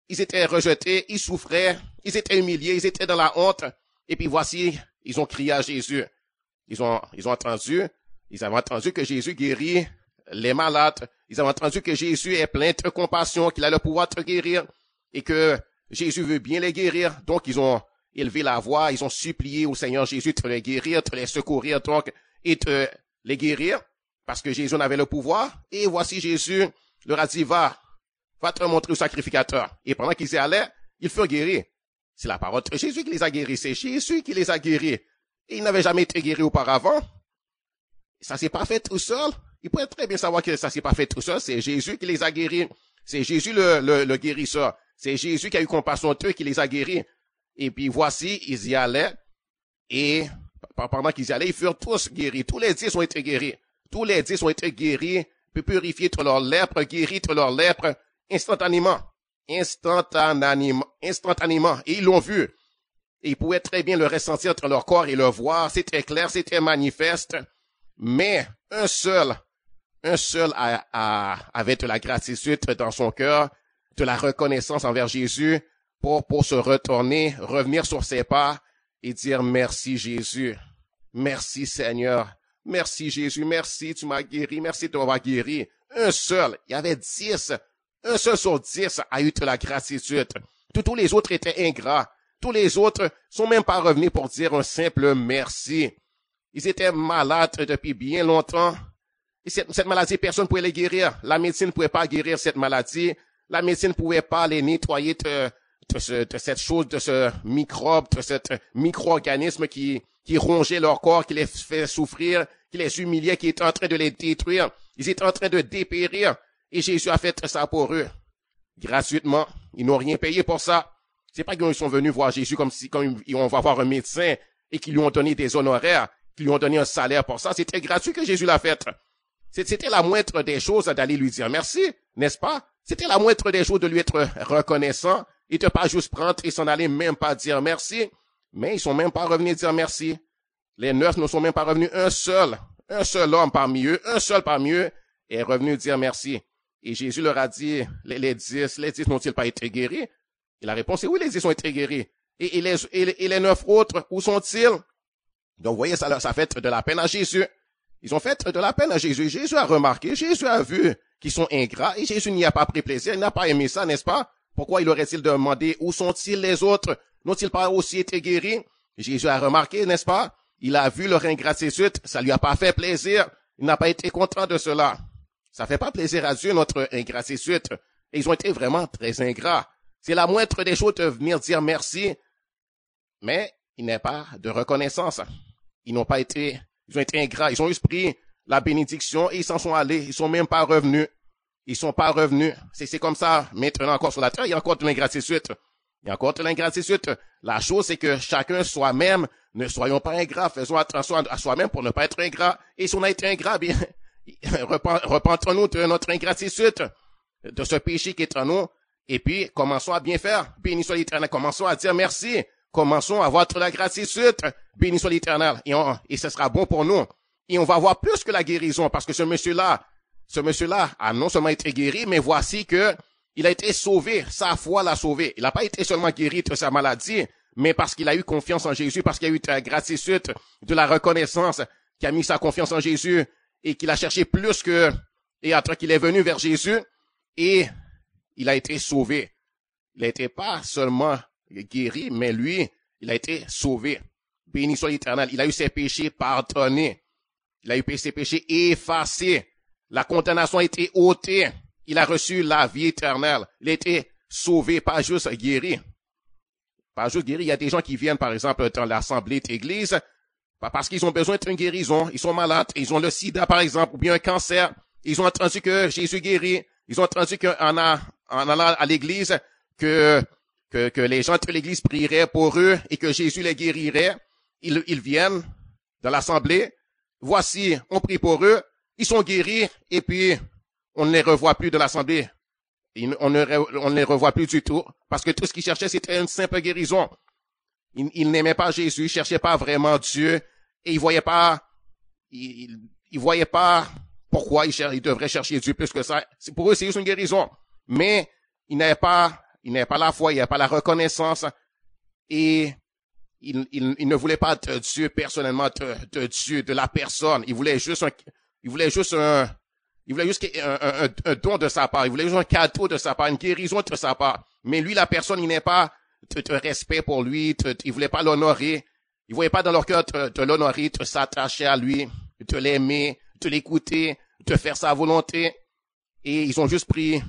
Ils étaient rejetés. Ils souffraient. Ils étaient humiliés. Ils étaient dans la honte. Et puis voici, ils ont crié à Jésus. Ils avaient entendu que Jésus guérit les malades. Ils avaient entendu que Jésus est plein de compassion, qu'il a le pouvoir de te guérir et que Jésus veut bien les guérir. Donc, ils ont élevé la voix, ils ont supplié au Seigneur Jésus de les guérir, de les secourir donc et de les guérir parce que Jésus en avait le pouvoir. Et voici Jésus leur a dit, va te montrer au sacrificateur. Et pendant qu'ils y allaient, ils furent guéris. C'est la parole de Jésus qui les a guéris. C'est Jésus qui les a guéris. Et ils n'avaient jamais été guéris auparavant. Ça s'est pas fait tout seul. Il pourrait très bien savoir que ça s'est pas fait tout seul. C'est Jésus qui les a guéris. C'est Jésus le guérisseur. C'est Jésus qui a eu compassion d'eux, qui les a guéris. Et puis voici, ils y allaient. Et pendant qu'ils y allaient, ils furent tous guéris. Tous les 10 ont été guéris. Tous les 10 ont été guéris, puis purifiés de leur lèpre, guéris de leur lèpre, instantanément. Et ils l'ont vu. Et ils pouvaient très bien le ressentir entre leur corps et le voir. C'était clair, c'était manifeste. Mais un seul avait de la gratitude dans son cœur, de la reconnaissance envers Jésus pour se retourner, revenir sur ses pas et dire merci Jésus. Merci Seigneur. Merci Jésus. Merci, tu m'as guéri. Merci de m'avoir guéri. Un seul. Il y avait 10. Un seul sur 10 a eu de la gratitude. Tous les autres étaient ingrats. Tous les autres sont même pas revenus pour dire un simple merci. Ils étaient malades depuis bien longtemps. Et cette maladie, personne ne pouvait les guérir. La médecine ne pouvait pas guérir cette maladie. La médecine ne pouvait pas les nettoyer de cette chose, de ce microbe, de cet micro-organisme qui rongeait leur corps, qui les fait souffrir, qui les humiliait, qui était en train de les détruire. Ils étaient en train de dépérir. Et Jésus a fait ça pour eux. Gratuitement. Ils n'ont rien payé pour ça. C'est pas qu'ils sont venus voir Jésus comme on va voir un médecin et qu'ils lui ont donné des honoraires, qu'ils lui ont donné un salaire pour ça. C'était gratuit que Jésus l'a fait. C'était la moindre des choses d'aller lui dire merci, n'est-ce pas? C'était la moindre des choses de lui être reconnaissant et de pas juste prendre et s'en aller même pas dire merci. Mais ils sont même pas revenus dire merci. Les 9 ne sont même pas revenus. Un seul homme parmi eux, est revenu dire merci. Et Jésus leur a dit, les 10 n'ont-ils pas été guéris? Et la réponse est oui, les 10 ont été guéris. Et les 9 autres, où sont-ils? Donc, vous voyez, ça fait de la peine à Jésus. Ils ont fait de la peine à Jésus. Jésus a remarqué, Jésus a vu qu'ils sont ingrats et Jésus n'y a pas pris plaisir, il n'a pas aimé ça, n'est-ce pas? Pourquoi il aurait-il demandé où sont-ils les autres? N'ont-ils pas aussi été guéris? Jésus a remarqué, n'est-ce pas? Il a vu leur ingratitude, ça lui a pas fait plaisir. Il n'a pas été content de cela. Ça fait pas plaisir à Dieu, notre ingratitude. Et ils ont été vraiment très ingrats. C'est la moindre des choses de venir dire merci. Mais il n'y a pas de reconnaissance. ils ont été ingrats. Ils ont juste pris la bénédiction et ils s'en sont allés. Ils sont même pas revenus. Ils sont pas revenus. C'est comme ça. Maintenant encore sur la terre, il y a encore de l'ingratitude. Il y a encore de l'ingratitude. La chose, c'est que chacun soi-même, ne soyons pas ingrats. Faisons attention à soi-même pour ne pas être ingrats. Et si on a été ingrat, bien, repentons-nous de notre ingratitude, de ce péché qui est en nous. Et puis, commençons à bien faire. Béni soit l'Éternel. Commençons à dire merci. Commençons à avoir de la gratitude. Béni soit l'Éternel. Et ce sera bon pour nous. Et on va avoir plus que la guérison parce que ce monsieur-là a non seulement été guéri, mais voici que il a été sauvé. Sa foi l'a sauvé. Il n'a pas été seulement guéri de sa maladie, mais parce qu'il a eu confiance en Jésus, parce qu'il a eu de la gratitude, de la reconnaissance, qu'il a mis sa confiance en Jésus et qu'il a cherché plus que, et après qu'il est venu vers Jésus et il a été sauvé. Il n'était pas seulement guéri, mais lui, il a été sauvé. Béni soit l'Éternel. Il a eu ses péchés pardonnés. Il a eu ses péchés effacés. La condamnation a été ôtée. Il a reçu la vie éternelle. Il a été sauvé, pas juste guéri. Pas juste guéri. Il y a des gens qui viennent, par exemple, dans l'assemblée d'église, parce qu'ils ont besoin d'une guérison. Ils sont malades. Ils ont le sida, par exemple, ou bien un cancer. Ils ont entendu que Jésus guérit. Ils ont entendu qu'en allant à l'église, que les gens de l'église prieraient pour eux et que Jésus les guérirait. Ils viennent dans l'assemblée. Voici, on prie pour eux. Ils sont guéris et puis on ne les revoit plus de l'assemblée. On ne les revoit plus du tout parce que tout ce qu'ils cherchaient, c'était une simple guérison. Ils n'aimaient pas Jésus, ils cherchaient pas vraiment Dieu et ils voyaient pas pourquoi ils devraient chercher Dieu plus que ça. Pour eux, c'est juste une guérison. Mais ils n'avaient pas la foi, ils n'avaient pas la reconnaissance et ils ne voulaient pas de Dieu personnellement, de Dieu, de la personne. Ils voulaient juste un don de sa part. Ils voulaient juste un cadeau de sa part, une guérison de sa part. Mais lui, la personne, il n'est pas de respect pour lui. Il voulait pas l'honorer. Ils voyaient pas dans leur cœur de l'honorer, de s'attacher à lui, de l'aimer, de l'écouter, de faire sa volonté. Et ils ont juste pris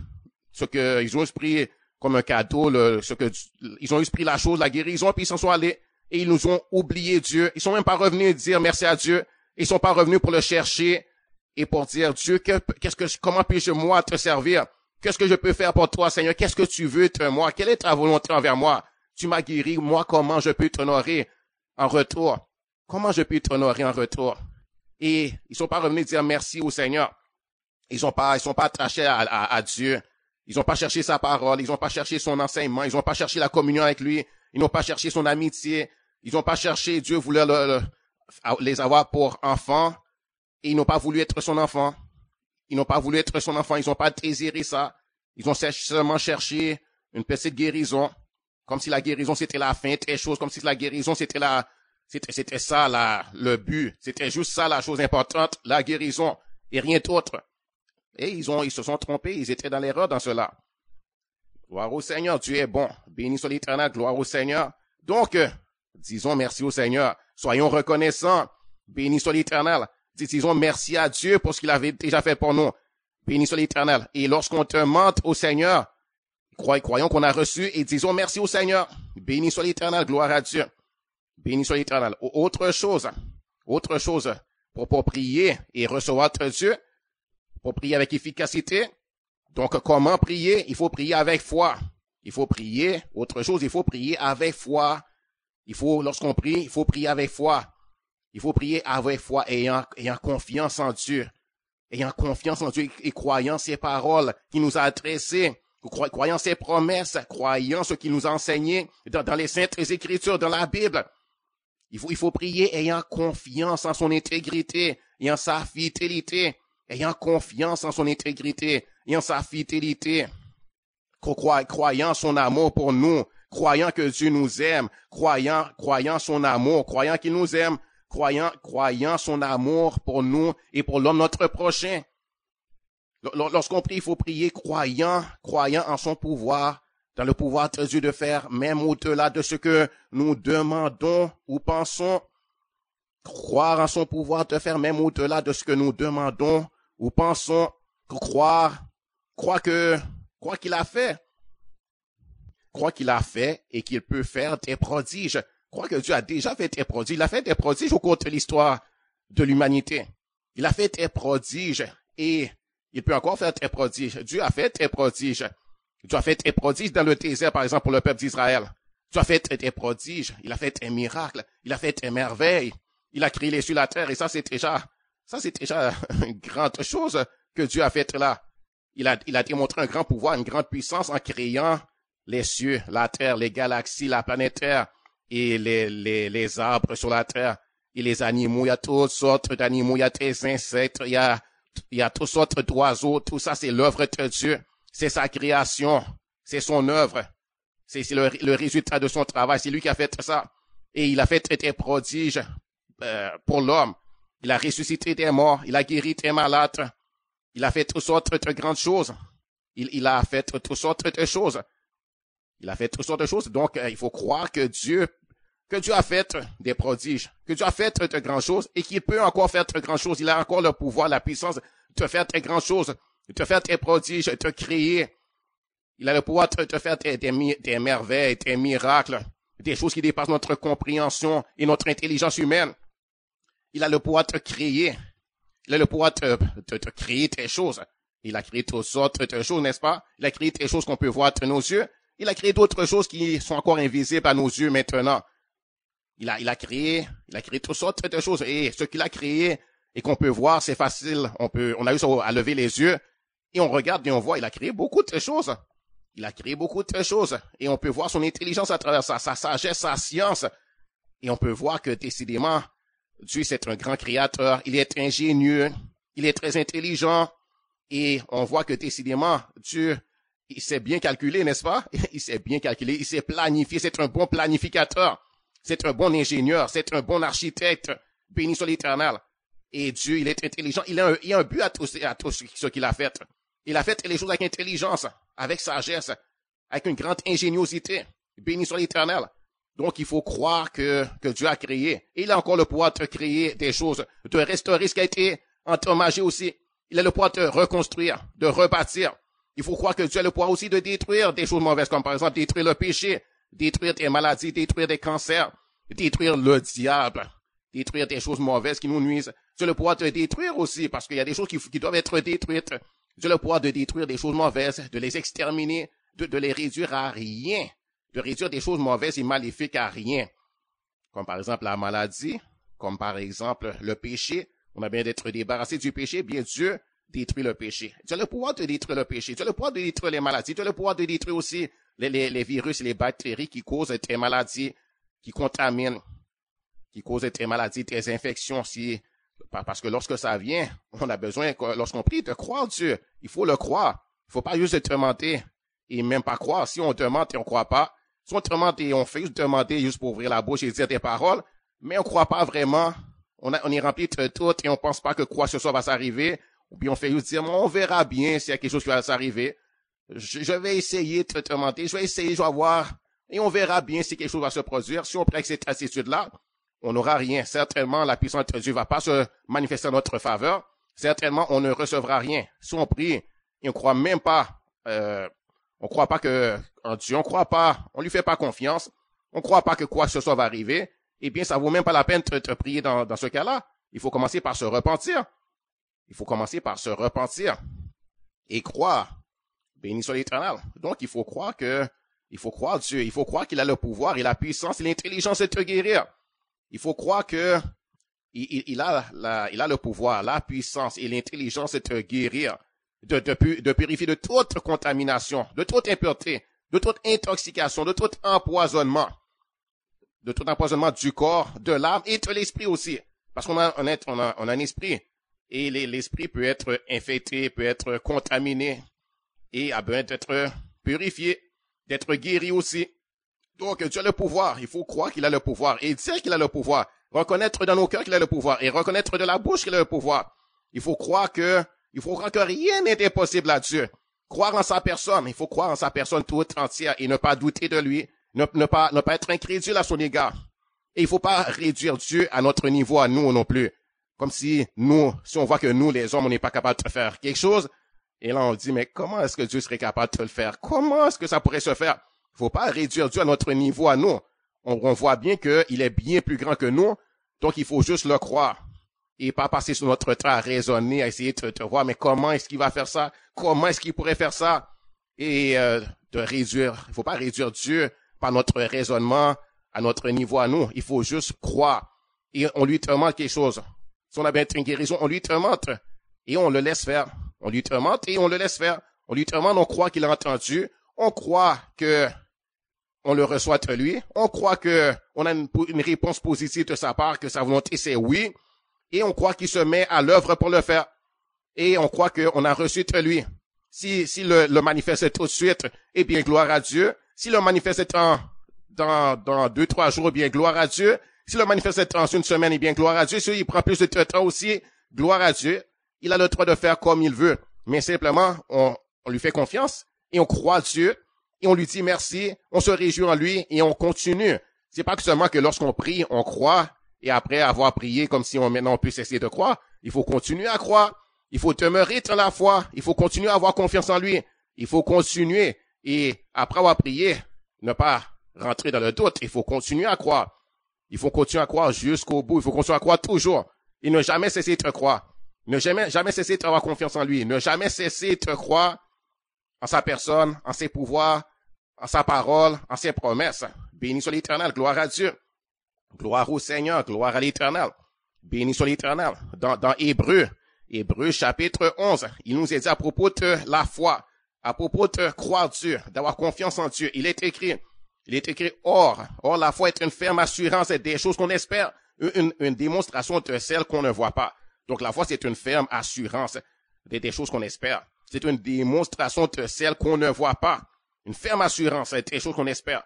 comme un cadeau, ils ont juste pris la chose, la guérison, puis ils s'en sont allés. Et ils nous ont oublié Dieu. Ils sont même pas revenus dire merci à Dieu. Ils sont pas revenus pour le chercher et pour dire Dieu, comment puis-je moi te servir? Qu'est-ce que je peux faire pour toi, Seigneur? Qu'est-ce que tu veux de moi? Quelle est ta volonté envers moi? Tu m'as guéri. Moi, comment je peux t'honorer en retour? Comment je peux t'honorer en retour? Et ils sont pas revenus dire merci au Seigneur. Ils sont pas attachés à Dieu. Ils ont pas cherché sa parole. Ils ont pas cherché son enseignement. Ils ont pas cherché la communion avec lui. Ils n'ont pas cherché son amitié. Ils n'ont pas cherché, Dieu voulait les avoir pour enfants. Et ils n'ont pas voulu être son enfant. Ils n'ont pas voulu être son enfant. Ils n'ont pas désiré ça. Ils ont seulement cherché une petite guérison. Comme si la guérison c'était la fin des choses. Comme si la guérison c'était ça le but. C'était juste ça la chose importante. La guérison. Et rien d'autre. Et ils se sont trompés. Ils étaient dans l'erreur dans cela. Gloire au Seigneur. Dieu est bon. Béni soit l'Éternel. Gloire au Seigneur. Donc, disons merci au Seigneur. Soyons reconnaissants. Béni soit l'Éternel. Disons merci à Dieu pour ce qu'il avait déjà fait pour nous. Béni soit l'Éternel. Et lorsqu'on demande au Seigneur, croyons qu'on a reçu et disons merci au Seigneur. Béni soit l'Éternel. Gloire à Dieu. Béni soit l'Éternel. Autre chose pour prier et recevoir de Dieu, pour prier avec efficacité. Donc, comment prier? Il faut prier avec foi. Il faut prier. Autre chose, il faut prier avec foi. Lorsqu'on prie, il faut prier avec foi. Il faut prier avec foi, ayant confiance en Dieu. Ayant confiance en Dieu et croyant ses paroles qu'il nous a adressées. Croyant ses promesses. Croyant ce qu'il nous a enseigné dans les saintes écritures, dans la Bible. Il faut prier ayant confiance en son intégrité et en sa fidélité. Ayant confiance en son intégrité et en sa fidélité. Croyant son amour pour nous. Croyant que Dieu nous aime. Croyant son amour. Croyant qu'il nous aime. Croyant son amour pour nous et pour l'homme notre prochain. Lorsqu'on prie, il faut prier croyant en son pouvoir, dans le pouvoir de Dieu de faire, même au-delà de ce que nous demandons ou pensons. Croire en son pouvoir de faire, même au-delà de ce que nous demandons ou pensons. Croire qu'il a fait. Croire qu'il a fait et qu'il peut faire des prodiges. croire que Dieu a déjà fait des prodiges. Il a fait des prodiges au cours de l'histoire de l'humanité. Il a fait des prodiges et il peut encore faire des prodiges. Dieu a fait des prodiges. Dieu a fait des prodiges dans le désert, par exemple, pour le peuple d'Israël. Dieu a fait des prodiges. Il a fait des miracles. Il a fait des merveilles. Il a créé les cieux, la terre, et ça, c'est déjà une grande chose que Dieu a fait là. Il a démontré un grand pouvoir, une grande puissance en créant les cieux, la terre, les galaxies, la planète Terre et les arbres sur la terre et les animaux. Il y a toutes sortes d'animaux, il y a des insectes, il y a toutes sortes d'oiseaux. Tout ça, c'est l'œuvre de Dieu. C'est sa création. C'est son œuvre. C'est le résultat de son travail. C'est lui qui a fait ça. Et il a fait des prodiges pour l'homme. Il a ressuscité des morts. Il a guéri des malades. Il a fait toutes sortes de grandes choses. Il a fait toutes sortes de choses. Il a fait toutes sortes de choses. Donc, il faut croire que Dieu a fait des prodiges, que Dieu a fait de grandes choses et qu'il peut encore faire de grandes choses. Il a encore le pouvoir, la puissance de faire de grandes choses, de faire des prodiges, de créer. Il a le pouvoir de faire des merveilles, des miracles, des choses qui dépassent notre compréhension et notre intelligence humaine. Il a le pouvoir de créer. Il a le pouvoir de créer des choses. Il a créé toutes sortes de choses, n'est-ce pas? Il a créé des choses qu'on peut voir de nos yeux. Il a créé d'autres choses qui sont encore invisibles à nos yeux maintenant. Il a créé toutes sortes de choses. Et ce qu'il a créé et qu'on peut voir, c'est facile. On a juste à lever les yeux et on regarde et on voit, il a créé beaucoup de choses. Il a créé beaucoup de choses. Et on peut voir son intelligence à travers ça, sa sagesse, sa science. Et on peut voir que décidément, Dieu, c'est un grand créateur. Il est ingénieux. Il est très intelligent. Et on voit que décidément, Dieu, il s'est bien calculé, n'est-ce pas? Il s'est bien calculé. Il s'est planifié. C'est un bon planificateur. C'est un bon ingénieur. C'est un bon architecte. Béni soit l'Éternel. Et Dieu, il est intelligent. Il a un but à tout ce qu'il a fait. Il a fait les choses avec intelligence, avec sagesse, avec une grande ingéniosité. Béni soit l'Éternel. Donc, il faut croire que Dieu a créé. Et il a encore le pouvoir de créer des choses, de restaurer ce qui a été endommagé aussi. Il a le pouvoir de reconstruire, de rebâtir. Il faut croire que Dieu a le pouvoir aussi de détruire des choses mauvaises, comme par exemple détruire le péché, détruire des maladies, détruire des cancers, détruire le diable, détruire des choses mauvaises qui nous nuisent. Dieu a le pouvoir de détruire aussi, parce qu'il y a des choses qui doivent être détruites. Dieu a le pouvoir de détruire des choses mauvaises, de les exterminer, de les réduire à rien, de réduire des choses mauvaises et maléfiques à rien. Comme par exemple la maladie, comme par exemple le péché. On a bien d'être débarrassé du péché, bien Dieu détruit le péché. Dieu a le pouvoir de détruire le péché. Dieu a le pouvoir de détruire les maladies. Dieu a le pouvoir de détruire aussi les virus et les bactéries qui causent des maladies, qui contaminent, qui causent des maladies, des infections. Parce que lorsque ça vient, on a besoin, lorsqu'on prie, de croire Dieu. Il faut le croire. Il faut pas juste demander et même pas croire. Si on demande et on croit pas, si on demande et on fait juste demander juste pour ouvrir la bouche et dire des paroles, mais on croit pas vraiment, on est rempli de tout et on pense pas que quoi que ce soit va s'arriver, ou bien on fait juste dire, on verra bien s'il y a quelque chose qui va s'arriver. Je vais essayer de te demander, je vais voir, et on verra bien si quelque chose va se produire. Si on prend cette attitude-là, on n'aura rien. Certainement, la puissance de Dieu va pas se manifester en notre faveur. Certainement, on ne recevra rien. Si on prie et on croit même pas, on croit pas que en Dieu, on croit pas, on lui fait pas confiance, on croit pas que quoi que ce soit va arriver, eh bien, ça vaut même pas la peine de prier dans ce cas-là. Il faut commencer par se repentir. Il faut commencer par se repentir et croire. Béni soit l'Éternel. Donc, il faut croire Dieu. Il faut croire qu'il a le pouvoir et la puissance et l'intelligence de te guérir. Il faut croire que il a le pouvoir, la puissance et l'intelligence de te guérir, de purifier de toute contamination, de toute impureté, de toute intoxication, de tout empoisonnement du corps, de l'âme et de l'esprit aussi. Parce qu'on a un esprit. Et l'esprit peut être infecté, peut être contaminé et a besoin d'être purifié, d'être guéri aussi. Donc, Dieu a le pouvoir. Il faut croire qu'il a le pouvoir et dire qu'il a le pouvoir. Reconnaître dans nos cœurs qu'il a le pouvoir et reconnaître de la bouche qu'il a le pouvoir. Il faut croire que rien n'est impossible à Dieu. Croire en sa personne. Il faut croire en sa personne toute entière et ne pas douter de lui. Ne pas être incrédule à son égard. Et il faut pas réduire Dieu à notre niveau, à nous non plus. Comme si on voit que nous, les hommes, on n'est pas capable de faire quelque chose. Et là, on dit, mais comment est-ce que Dieu serait capable de le faire? Comment est-ce que ça pourrait se faire? Il faut pas réduire Dieu à notre niveau, à nous. on voit bien qu'il est bien plus grand que nous, donc il faut juste le croire. Et pas passer sur notre temps à raisonner, à essayer de voir, mais comment est-ce qu'il va faire ça? Comment est-ce qu'il pourrait faire ça? Et de réduire, il faut pas réduire Dieu par notre raisonnement à notre niveau à nous. Il faut juste croire. Et on lui demande quelque chose. Si on a bien une guérison, on lui demande et on le laisse faire. On lui demande et on le laisse faire. On lui demande, on croit qu'il a entendu. On croit que on le reçoit de lui. On croit que on a une réponse positive de sa part, que sa volonté c'est oui. Et on croit qu'il se met à l'œuvre pour le faire. Et on croit qu'on a reçu de lui. Si le manifeste tout de suite, eh bien, gloire à Dieu. Si le manifeste dans 2-3 jours, eh bien, gloire à Dieu. Si le manifeste dans une semaine, eh bien, gloire à Dieu. Si il prend plus de temps aussi, gloire à Dieu. Il a le droit de faire comme il veut. Mais simplement, on lui fait confiance et on croit Dieu et on lui dit merci. On se réjouit en lui et on continue. C'est pas que seulement que lorsqu'on prie, on croit et après avoir prié comme si maintenant on peut cesser de croire. Il faut continuer à croire. Il faut demeurer dans la foi. Il faut continuer à avoir confiance en lui. Il faut continuer. Et après avoir prié, ne pas rentrer dans le doute. Il faut continuer à croire. Il faut continuer à croire jusqu'au bout. Il faut continuer à croire toujours. Et ne jamais cesser de croire. Ne jamais cesser d'avoir confiance en lui. Ne jamais cesser de croire en sa personne, en ses pouvoirs, en sa parole, en ses promesses. Béni soit l'Éternel. Gloire à Dieu. Gloire au Seigneur. Gloire à l'Éternel. Béni soit l'Éternel. Dans Hébreux chapitre 11, il nous est dit à propos de la foi, à propos de croire Dieu, d'avoir confiance en Dieu. Il est écrit, or la foi est une ferme assurance des choses qu'on espère, une démonstration de celles qu'on ne voit pas. Donc la foi c'est une ferme assurance des choses qu'on espère. C'est une démonstration de celles qu'on ne voit pas. Une ferme assurance des choses qu'on espère.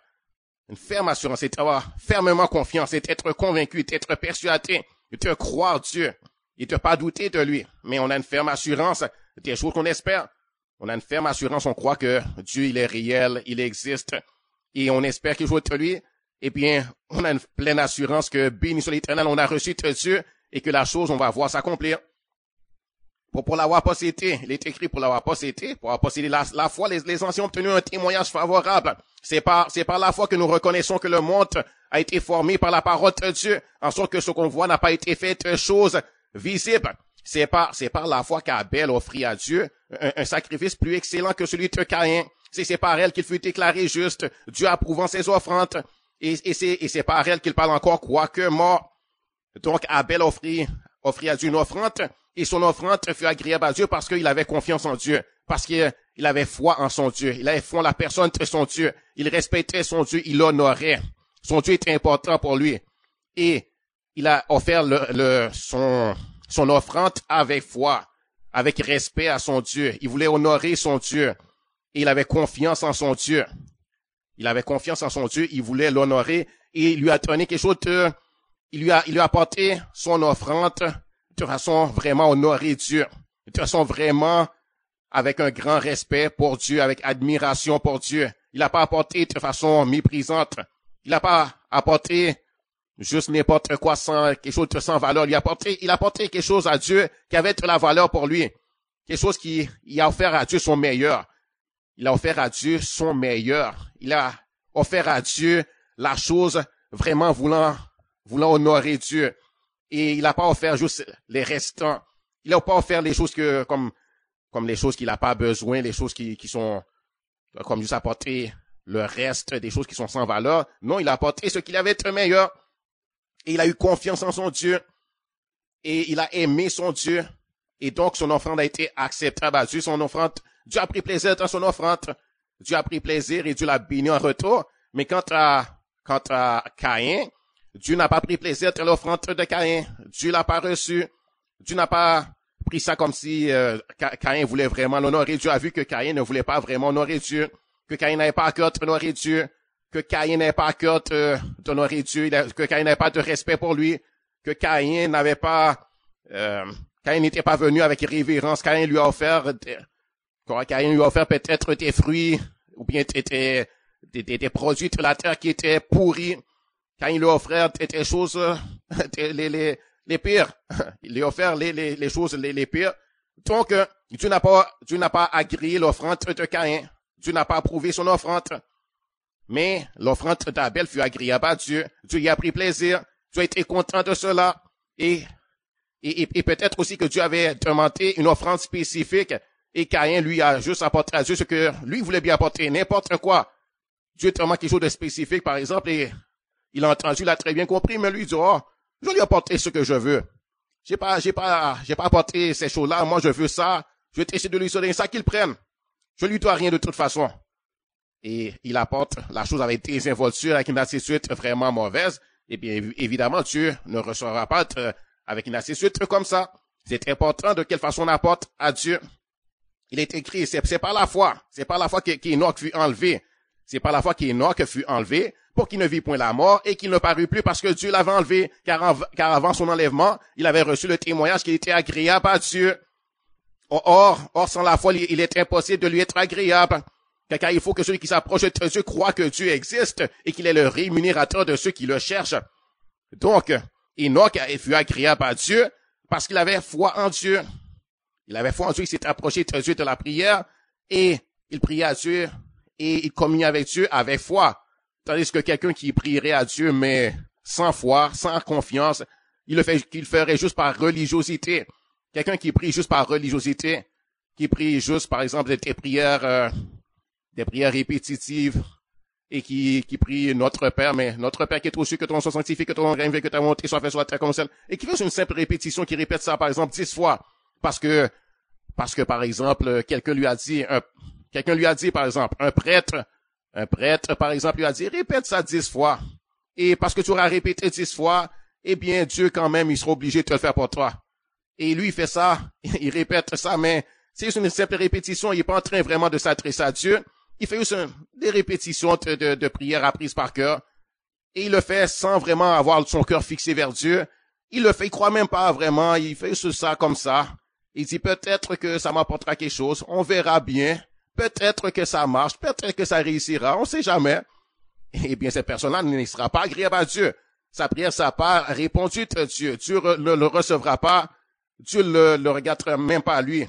Une ferme assurance, c'est d'avoir fermement confiance, c'est d'être convaincu, d'être persuadé, de croire Dieu. Et de pas douter de lui. Mais on a une ferme assurance des choses qu'on espère. On a une ferme assurance, on croit que Dieu, il est réel, il existe. Et on espère qu'il joue de lui. Eh bien, on a une pleine assurance que béni soit l'Éternel, on a reçu de Dieu et que la chose, on va voir s'accomplir. Pour l'avoir possédé, il est écrit pour l'avoir possédé, la foi, les anciens ont obtenu un témoignage favorable. C'est par la foi que nous reconnaissons que le monde a été formé par la parole de Dieu, en sorte que ce qu'on voit n'a pas été fait de choses visible. C'est par la foi qu'Abel offrit à Dieu un sacrifice plus excellent que celui de Caïn. C'est par elle qu'il fut déclaré juste, Dieu approuvant ses offrandes. Et c'est par elle qu'il parle encore, quoique mort. Donc Abel offrit à Dieu une offrande, et son offrande fut agréable à Dieu parce qu'il avait confiance en Dieu, parce qu'il avait foi en son Dieu. Il avait foi en la personne de son Dieu. Il respectait son Dieu, il l'honorait. Son Dieu était important pour lui. Et il a offert son offrande avec foi, avec respect à son Dieu. Il voulait honorer son Dieu. Et il avait confiance en son Dieu. Il avait confiance en son Dieu. Il voulait l'honorer. Et il lui a donné quelque chose il lui a apporté son offrande de façon vraiment honorer Dieu. De façon vraiment avec un grand respect pour Dieu, avec admiration pour Dieu. Il n'a pas apporté de façon méprisante. Il n'a pas apporté juste n'importe quoi sans quelque chose de sans valeur. Il a apporté quelque chose à Dieu qui avait de la valeur pour lui. Quelque chose il a offert à Dieu son meilleur. Il a offert à Dieu son meilleur. Il a offert à Dieu la chose vraiment voulant honorer Dieu. Et il n'a pas offert juste les restants. Il n'a pas offert les choses comme les choses qu'il n'a pas besoin, les choses qui sont, comme juste apporter le reste des choses qui sont sans valeur. Non, il a apporté ce qu'il avait de meilleur. Et il a eu confiance en son Dieu. Et il a aimé son Dieu. Et donc, son offrande a été acceptable à Dieu. Son offrande, Dieu a pris plaisir dans son offrande. Dieu a pris plaisir et Dieu l'a béni en retour. Mais quant à Caïn, Dieu n'a pas pris plaisir dans l'offrande de Caïn. Dieu l'a pas reçu. Dieu n'a pas pris ça comme si Caïn voulait vraiment l'honorer. Dieu a vu que Caïn ne voulait pas vraiment honorer Dieu. Que Caïn n'avait pas à cœur d'honorer Dieu. Que Caïn n'avait pas à cœur d'honorer Dieu. Que Caïn n'avait pas de respect pour lui. Que Caïn n'avait pas... Caïn n'était pas venu avec révérence. Caïn lui a offert peut-être des fruits ou bien des produits de la terre qui étaient pourris. Caïn lui a offert des choses les pires. Il lui a offert les choses les pires. Donc Dieu n'a pas agréé l'offrande de Caïn. Dieu n'a pas approuvé son offrande. Mais l'offrande d'Abel fut agréable à Dieu. Dieu y a pris plaisir. Dieu a été content de cela. Et peut-être aussi que Dieu avait demandé une offrande spécifique et Caïn lui a juste apporté à Dieu ce que lui voulait bien apporter, n'importe quoi. Dieu demande quelque chose de spécifique, par exemple, et il a entendu, il a très bien compris, mais lui dit, oh, je vais lui apporter ce que je veux. J'ai pas apporté ces choses-là, moi je veux ça, je vais essayer de lui donner ça qu'il prenne. Je lui dois rien de toute façon. Et il apporte la chose avec désinvolture, avec une attitude vraiment mauvaise. Et bien, évidemment, Dieu ne recevra pas avec une attitude comme ça. C'est important de quelle façon on apporte à Dieu. Il est écrit, c'est par la foi. C'est par la foi qu'Enoch fut enlevé. C'est par la foi qu'Enoch fut enlevé pour qu'il ne vit point la mort et qu'il ne parut plus parce que Dieu l'avait enlevé. Car avant son enlèvement, il avait reçu le témoignage qu'il était agréable à Dieu. Or, sans la foi, il est impossible de lui être agréable. Car il faut que celui qui s'approche de Dieu croit que Dieu existe et qu'il est le rémunérateur de ceux qui le cherchent. Donc, Enoch fut agréable à Dieu parce qu'il avait foi en Dieu. Il avait foi en Dieu, il s'est approché de Dieu de la prière et il priait à Dieu et il communiait avec Dieu avec foi. Tandis que quelqu'un qui prierait à Dieu mais sans foi, sans confiance, qu'il ferait juste par religiosité. Quelqu'un qui prie juste par religiosité, qui prie juste par exemple des prières répétitives et qui prie notre Père, mais notre Père qui est au-dessus, que ton nom soit sanctifié, que ton nom règne, que ta volonté soit faite sur la terre comme celle, et qui fait une simple répétition, qui répète ça par exemple 10 fois, parce que par exemple quelqu'un lui a dit par exemple un prêtre par exemple lui a dit répète ça 10 fois, et parce que tu auras répété 10 fois, eh bien Dieu quand même il sera obligé de te le faire pour toi. Et lui il fait ça, il répète ça, mais c'est juste une simple répétition, il est pas en train vraiment de s'adresser à Dieu. Il fait juste des répétitions de prières apprises par cœur. Et il le fait sans vraiment avoir son cœur fixé vers Dieu. Il le fait, il croit même pas vraiment. Il fait juste ça comme ça. Il dit peut-être que ça m'apportera quelque chose. On verra bien. Peut-être que ça marche. Peut-être que ça réussira. On sait jamais. Eh bien, cette personne-là ne sera pas agréable à Dieu. Sa prière sera pas répondue de Dieu. Dieu ne le recevra pas. Dieu le regardera même pas à lui.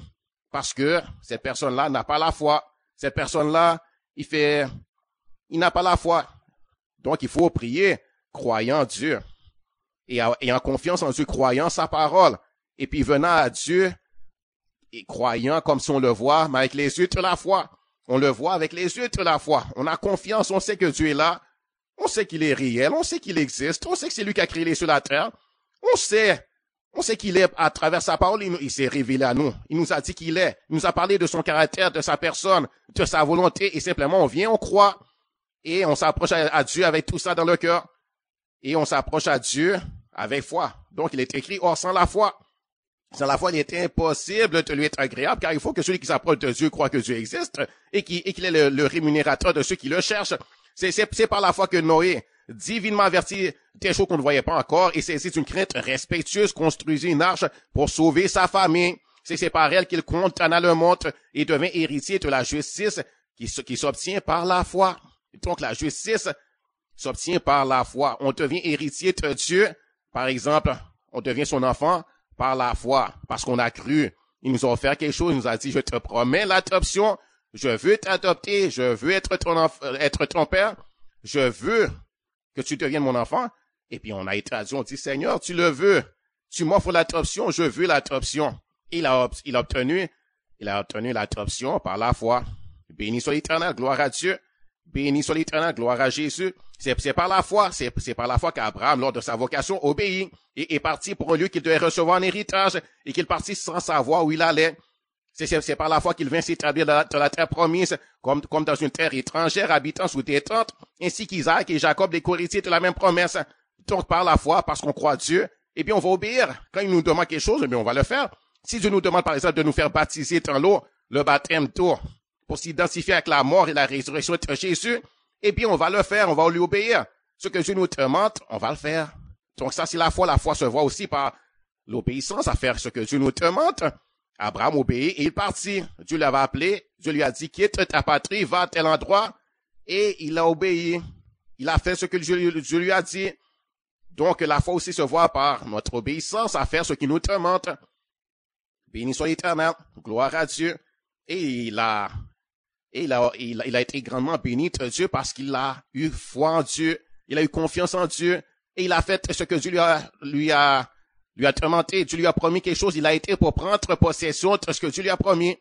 Parce que cette personne-là n'a pas la foi. Cette personne-là, il n'a pas la foi. Donc, il faut prier, croyant en Dieu. Et en confiance en Dieu, croyant sa parole. Et puis, venant à Dieu, et croyant comme si on le voit, mais avec les yeux de la foi. On le voit avec les yeux de la foi. On a confiance, on sait que Dieu est là. On sait qu'il est réel, on sait qu'il existe. On sait que c'est lui qui a créé les cieux et la terre. On sait qu'il est, à travers sa parole, il s'est révélé à nous. Il nous a dit qu'il est. Il nous a parlé de son caractère, de sa personne, de sa volonté. Et simplement, on vient, on croit. Et on s'approche à Dieu avec tout ça dans le cœur. Et on s'approche à Dieu avec foi. Donc, il est écrit, or, sans la foi, il est impossible de lui être agréable, car il faut que celui qui s'approche de Dieu croit que Dieu existe et qu'il est le rémunérateur de ceux qui le cherchent. C'est par la foi que Noé, divinement averti des choses qu'on ne voyait pas encore, et c'est une crainte respectueuse, construisit une arche pour sauver sa famille. C'est par elle qu'il condamna le monde et devint héritier de la justice qui s'obtient par la foi. Donc la justice s'obtient par la foi. On devient héritier de Dieu. Par exemple, on devient son enfant par la foi, parce qu'on a cru. Il nous a offert quelque chose, il nous a dit, je te promets l'adoption, je veux t'adopter, je veux être ton père, je veux que tu deviennes mon enfant. Et puis on a été à Dieu, on dit, Seigneur, tu le veux, tu m'offres l'adoption, je veux l'adoption. Il a obtenu l'adoption par la foi. Béni soit l'Éternel, gloire à Dieu. Béni soit l'Éternel, gloire à Jésus. C'est par la foi, c'est par la foi qu'Abraham, lors de sa vocation, obéit et est parti pour un lieu qu'il devait recevoir en héritage et qu'il partit sans savoir où il allait. C'est par la foi qu'il vint s'établir dans la terre promise, comme dans une terre étrangère, habitant sous des tentes, ainsi qu'Isaac et Jacob, les co-héritiers de la même promesse. Donc, par la foi, parce qu'on croit à Dieu, eh bien, on va obéir. Quand il nous demande quelque chose, eh bien, on va le faire. Si Dieu nous demande, par exemple, de nous faire baptiser dans l'eau, le baptême d'eau, pour s'identifier avec la mort et la résurrection de Jésus, eh bien, on va le faire, on va lui obéir. Ce que Dieu nous demande, on va le faire. Donc, ça, c'est la foi. La foi se voit aussi par l'obéissance à faire ce que Dieu nous demande. Abraham obéit et il partit. Dieu l'avait appelé. Dieu lui a dit, quitte ta patrie, va à tel endroit. Et il a obéi. Il a fait ce que Dieu lui a dit. Donc, la foi aussi se voit par notre obéissance à faire ce qu'il nous demande. Béni soit l'Éternel. Gloire à Dieu. Et il a Et il a été grandement béni de Dieu parce qu'il a eu foi en Dieu, il a eu confiance en Dieu, et il a fait ce que Dieu lui a demandé. Dieu lui a promis quelque chose, il a été pour prendre possession de ce que Dieu lui a promis.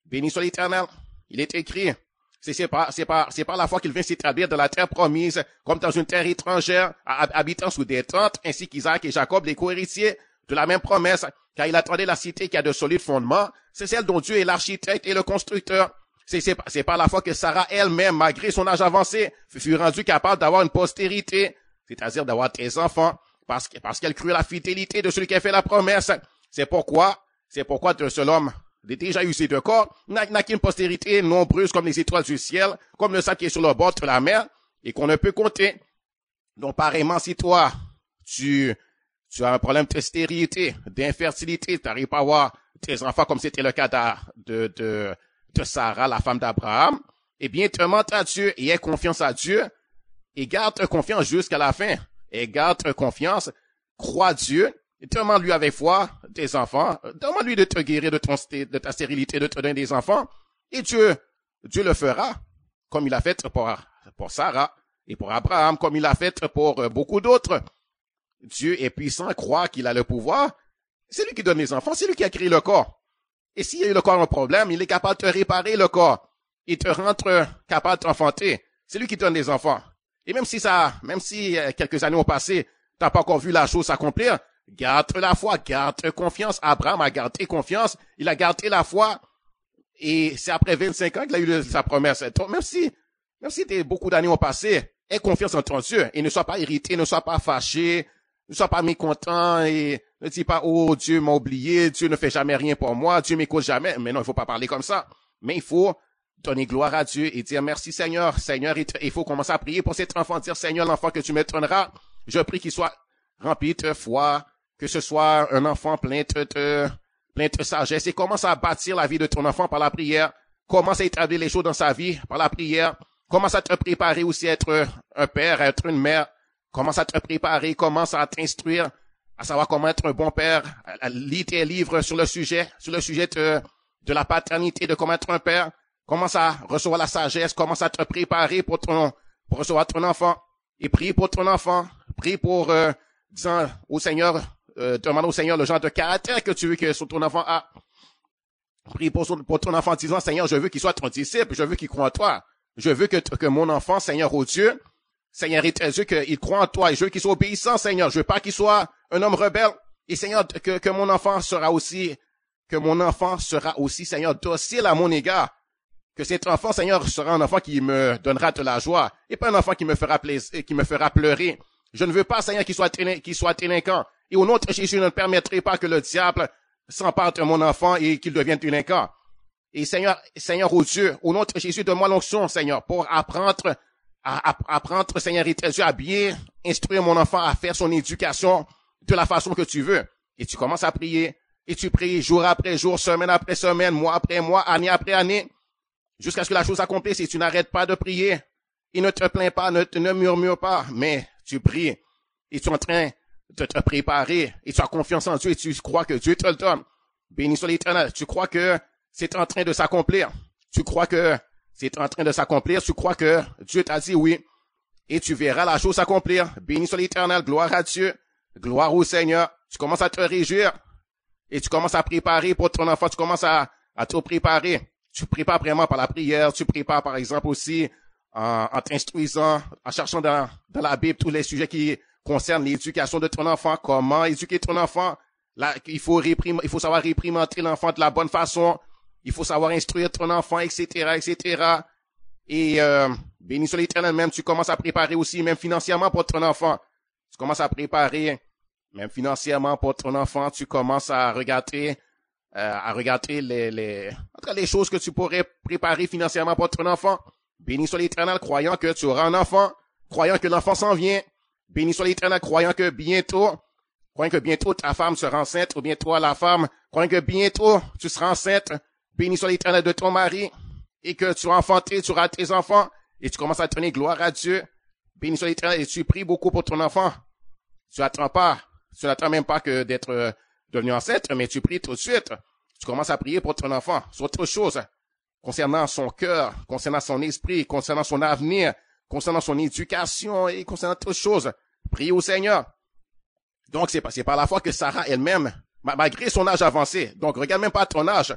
Béni soit l'Éternel. Il est écrit. C'est par la foi qu'il vient s'établir dans la terre promise, comme dans une terre étrangère, habitant sous des tentes, ainsi qu'Isaac et Jacob, les co-héritiers de la même promesse, car il attendait la cité qui a de solides fondements. C'est celle dont Dieu est l'architecte et le constructeur. C'est par la foi que Sarah elle-même, malgré son âge avancé, fut rendue capable d'avoir une postérité, c'est-à-dire d'avoir des enfants, parce qu'elle crut la fidélité de celui qui a fait la promesse. C'est pourquoi de ce homme déjà usé de corps, n'a qu'une postérité nombreuse comme les étoiles du ciel, comme le sable qui est sur le bord de la mer, et qu'on ne peut compter. Donc, pareillement, si toi, tu as un problème de stérilité, d'infertilité, tu n'arrives pas à avoir tes enfants comme c'était le cas de Sarah, la femme d'Abraham, eh bien, demande à Dieu et aie confiance à Dieu, et garde confiance jusqu'à la fin. Et garde confiance, crois Dieu, demande-lui avec foi des enfants, demande-lui de te guérir de ta stérilité, de te donner des enfants, et Dieu le fera, comme il a fait pour Sarah, et pour Abraham, comme il a fait pour beaucoup d'autres. Dieu est puissant, croit qu'il a le pouvoir. C'est lui qui donne les enfants, c'est lui qui a créé le corps. Et s'il y a eu le corps un problème, il est capable de te réparer le corps, et te rendre capable d'enfanter. C'est lui qui donne les enfants. Et même si quelques années ont passé, t'as pas encore vu la chose s'accomplir, garde la foi, garde confiance. Abraham a gardé confiance, il a gardé la foi, et c'est après 25 ans qu'il a eu sa promesse. Donc, même si beaucoup d'années ont passé, aie confiance en ton Dieu, et ne sois pas irrité, ne sois pas fâché, ne sois pas mécontent, et ne dis pas, oh, Dieu m'a oublié, Dieu ne fait jamais rien pour moi, Dieu m'écoute jamais. Mais non, il faut pas parler comme ça. Mais il faut donner gloire à Dieu et dire merci Seigneur. Seigneur, il faut commencer à prier pour cet enfant, dire Seigneur, l'enfant que tu me donneras, je prie qu'il soit rempli de foi, que ce soit un enfant plein de sagesse, et commence à bâtir la vie de ton enfant par la prière. Commence à établir les choses dans sa vie par la prière. Commence à te préparer aussi à être un père, à être une mère. Commence à te préparer, commence à t'instruire, à savoir comment être un bon père. Lis tes livres sur le sujet de la paternité, de comment être un père. Commence à recevoir la sagesse, commence à te préparer pour recevoir ton enfant. Et prie pour ton enfant. Prie pour, disant au Seigneur, demande au Seigneur le genre de caractère que tu veux que ton enfant a. Prie pour ton enfant disant, Seigneur, je veux qu'il soit ton disciple, je veux qu'il croie en toi. Je veux que mon enfant, Seigneur, au Dieu, Seigneur, je veux qu'il croit en toi et je veux qu'il soit obéissant, Seigneur. Je veux pas qu'il soit un homme rebelle. Et Seigneur, que mon enfant sera aussi, Seigneur, docile à mon égard. Que cet enfant, Seigneur, sera un enfant qui me donnera de la joie et pas un enfant qui me fera plaisir, qui me fera pleurer. Je ne veux pas, Seigneur, qu'il soit délinquant. Et au nom de Jésus, je ne permettrai pas que le diable s'empare de mon enfant et qu'il devienne délinquant. Et Seigneur, oh Dieu, au nom de Jésus, donne-moi l'onction, Seigneur, pour apprendre, Seigneur, Dieu, à bien instruire mon enfant à faire son éducation de la façon que tu veux. Et tu commences à prier, et tu pries jour après jour, semaine après semaine, mois après mois, année après année, jusqu'à ce que la chose s'accomplisse, et tu n'arrêtes pas de prier. Et ne te plains pas, ne murmure pas, mais tu pries, et tu es en train de te préparer, et tu as confiance en Dieu, et tu crois que Dieu te le donne. Béni soit l'Éternel. Tu crois que c'est en train de s'accomplir. Tu crois que c'est en train de s'accomplir. Tu crois que Dieu t'a dit oui. Et tu verras la chose s'accomplir. Béni soit l'Éternel. Gloire à Dieu. Gloire au Seigneur. Tu commences à te réjouir. Et tu commences à préparer pour ton enfant. Tu commences à te préparer. Tu prépares vraiment par la prière. Tu prépares par exemple aussi en t'instruisant, en cherchant dans la Bible tous les sujets qui concernent l'éducation de ton enfant. Comment éduquer ton enfant. Là, il faut savoir réprimander l'enfant de la bonne façon. Il faut savoir instruire ton enfant, etc., etc. Et béni soit l'Éternel, même tu commences à préparer aussi, même financièrement pour ton enfant. Tu commences à préparer, même financièrement pour ton enfant, tu commences à regarder les choses que tu pourrais préparer financièrement pour ton enfant. Béni soit l'Éternel, croyant que tu auras un enfant, croyant que l'enfant s'en vient. Béni soit l'Éternel, croyant que bientôt ta femme sera enceinte, ou bien toi la femme, croyant que bientôt tu seras enceinte. Béni soit l'Éternel de ton mari, et que tu as enfanté, tu auras tes enfants, et tu commences à donner gloire à Dieu. Béni soit l'Éternel, et tu pries beaucoup pour ton enfant. Tu n'attends même pas que d'être devenu enceinte, mais tu pries tout de suite. Tu commences à prier pour ton enfant. C'est autre chose. concernant son cœur, concernant son esprit, concernant son avenir, concernant son éducation et concernant toutes choses. Prie au Seigneur. Donc, c'est par la foi que Sarah elle-même, malgré son âge avancé, donc regarde même pas ton âge,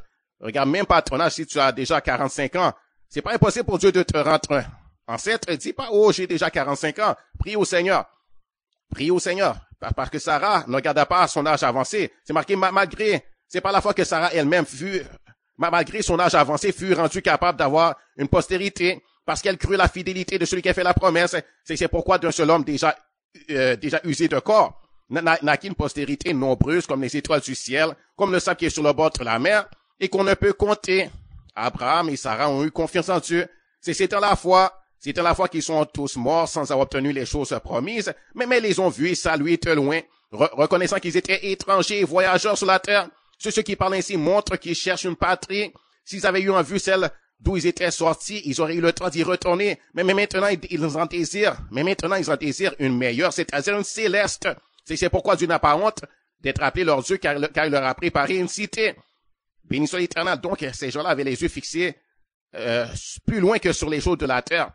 si tu as déjà 45 ans, c'est pas impossible pour Dieu de te rendre ancêtre. Dis pas, oh, j'ai déjà 45 ans, prie au Seigneur. Prie au Seigneur. Parce que Sarah ne regarda pas son âge avancé. C'est marqué, c'est par la foi que Sarah elle-même malgré son âge avancé, fut rendue capable d'avoir une postérité, parce qu'elle crut la fidélité de celui qui a fait la promesse. C'est pourquoi d'un seul homme déjà usé de corps, naquit une postérité nombreuse comme les étoiles du ciel, comme le sable qui est sur le bord de la mer, et qu'on ne peut compter. Abraham et Sarah ont eu confiance en Dieu. C'est dans la foi qu'ils sont tous morts sans avoir obtenu les choses promises, mais les ont vus et salués de loin, reconnaissant qu'ils étaient étrangers et voyageurs sur la terre. Ceux qui parlent ainsi montrent qu'ils cherchent une patrie. S'ils avaient eu en vue celle d'où ils étaient sortis, ils auraient eu le temps d'y retourner. Mais maintenant, ils en désirent une meilleure, c'est-à-dire une céleste. C'est pourquoi Dieu n'a pas honte d'être appelé leur Dieu, car il leur a préparé une cité. Béni soit l'Éternel. Donc, ces gens-là avaient les yeux fixés plus loin que sur les choses de la terre.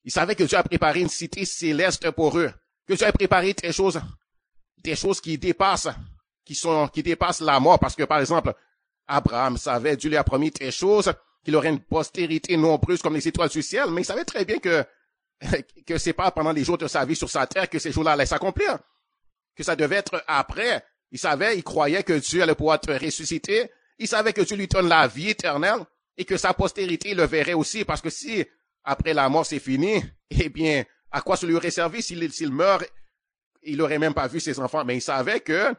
Ils savaient que Dieu a préparé une cité céleste pour eux, que Dieu a préparé des choses qui dépassent la mort, parce que, par exemple, Abraham savait, Dieu lui a promis des choses, qu'il aurait une postérité nombreuse comme les étoiles du ciel, mais il savait très bien que c'est pas pendant les jours de sa vie sur sa terre que ces jours-là allaient s'accomplir, que ça devait être après. Il croyait que Dieu allait pouvoir te ressusciter, il savait que Dieu lui donne la vie éternelle, et que sa postérité le verrait aussi, parce que si, après la mort, c'est fini, eh bien, à quoi ça lui aurait servi s'il meurt, il n'aurait même pas vu ses enfants, mais il savait que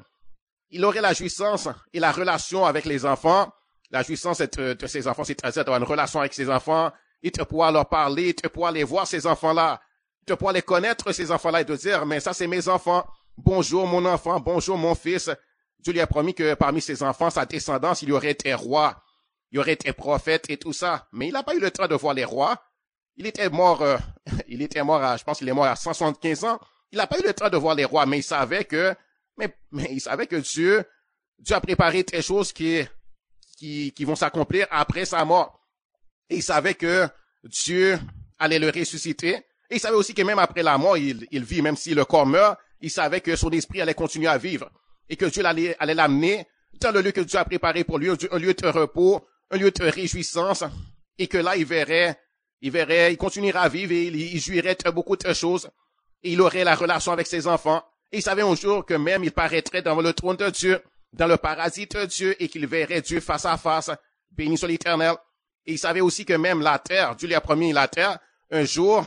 il aurait la jouissance et la relation avec les enfants, la jouissance de ses enfants, c'est-à-dire d'avoir une relation avec ses enfants, et de pouvoir leur parler, de pouvoir les voir, ces enfants-là, de pouvoir les connaître, ces enfants-là, et de dire, mais ça, c'est mes enfants. Bonjour, mon enfant. Bonjour, mon fils. Dieu lui a promis que parmi ses enfants, sa descendance, il y aurait été roi, il y aurait été prophète et tout ça. Mais il n'a pas eu le temps de voir les rois. Il était mort je pense qu'il est mort à 175 ans. Il n'a pas eu le temps de voir les rois, mais il savait que Dieu a préparé des choses qui vont s'accomplir après sa mort. Et il savait que Dieu allait le ressusciter. Et il savait aussi que même après la mort, il vit, même si le corps meurt, il savait que son esprit allait continuer à vivre. Et que Dieu allait l'amener dans le lieu que Dieu a préparé pour lui, un lieu de repos, un lieu de réjouissance. Et que là, il continuera à vivre et il jouirait de beaucoup de choses. Et il aurait la relation avec ses enfants. Et il savait un jour que même il paraîtrait dans le trône de Dieu, dans le paradis de Dieu, et qu'il verrait Dieu face à face. Béni soit l'Éternel. Et il savait aussi que même la terre, Dieu lui a promis la terre, un jour,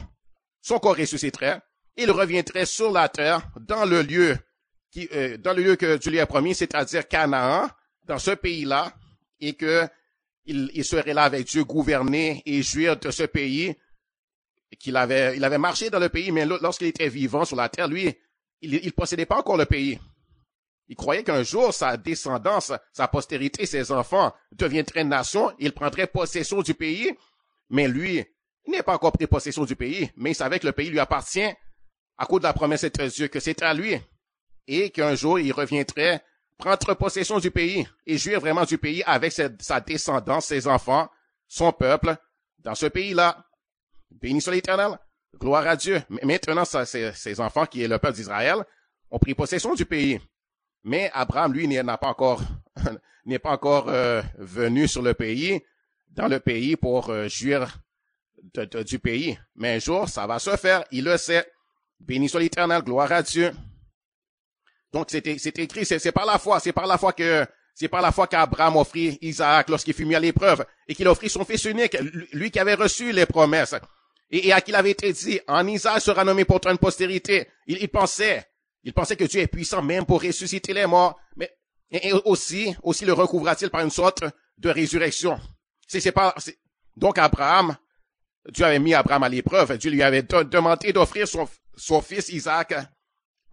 son corps ressusciterait. Il reviendrait sur la terre, dans le lieu que Dieu lui a promis, c'est-à-dire Canaan, dans ce pays-là, et que il serait là avec Dieu, gouverner et jouir de ce pays, il avait marché dans le pays, mais lorsqu'il était vivant sur la terre, lui, il possédait pas encore le pays. Il croyait qu'un jour, sa descendance, sa postérité, ses enfants deviendraient une nation, il prendrait possession du pays, mais lui, il n'est pas encore pris possession du pays, mais il savait que le pays lui appartient à cause de la promesse de Dieu, que c'est à lui, et qu'un jour, il reviendrait prendre possession du pays et jouir vraiment du pays avec sa descendance, ses enfants, son peuple, dans ce pays-là. Béni soit l'Éternel, gloire à Dieu. Mais maintenant, ses enfants, qui est le peuple d'Israël, ont pris possession du pays. Mais Abraham, lui, n'est pas encore venu dans le pays pour jouir du pays. Mais un jour, ça va se faire, il le sait. Béni soit l'Éternel, gloire à Dieu. Donc, c'est écrit, c'est par la foi qu'Abraham offrit Isaac lorsqu'il fut mis à l'épreuve, et qu'il offrit son fils unique, lui qui avait reçu les promesses, et à qui il avait été dit, en Isaac sera nommé pour toi une postérité. Il pensait que Dieu est puissant même pour ressusciter les morts, mais, et aussi le recouvra-t-il par une sorte de résurrection. Donc Abraham, Dieu avait mis Abraham à l'épreuve, Dieu lui avait demandé d'offrir son fils Isaac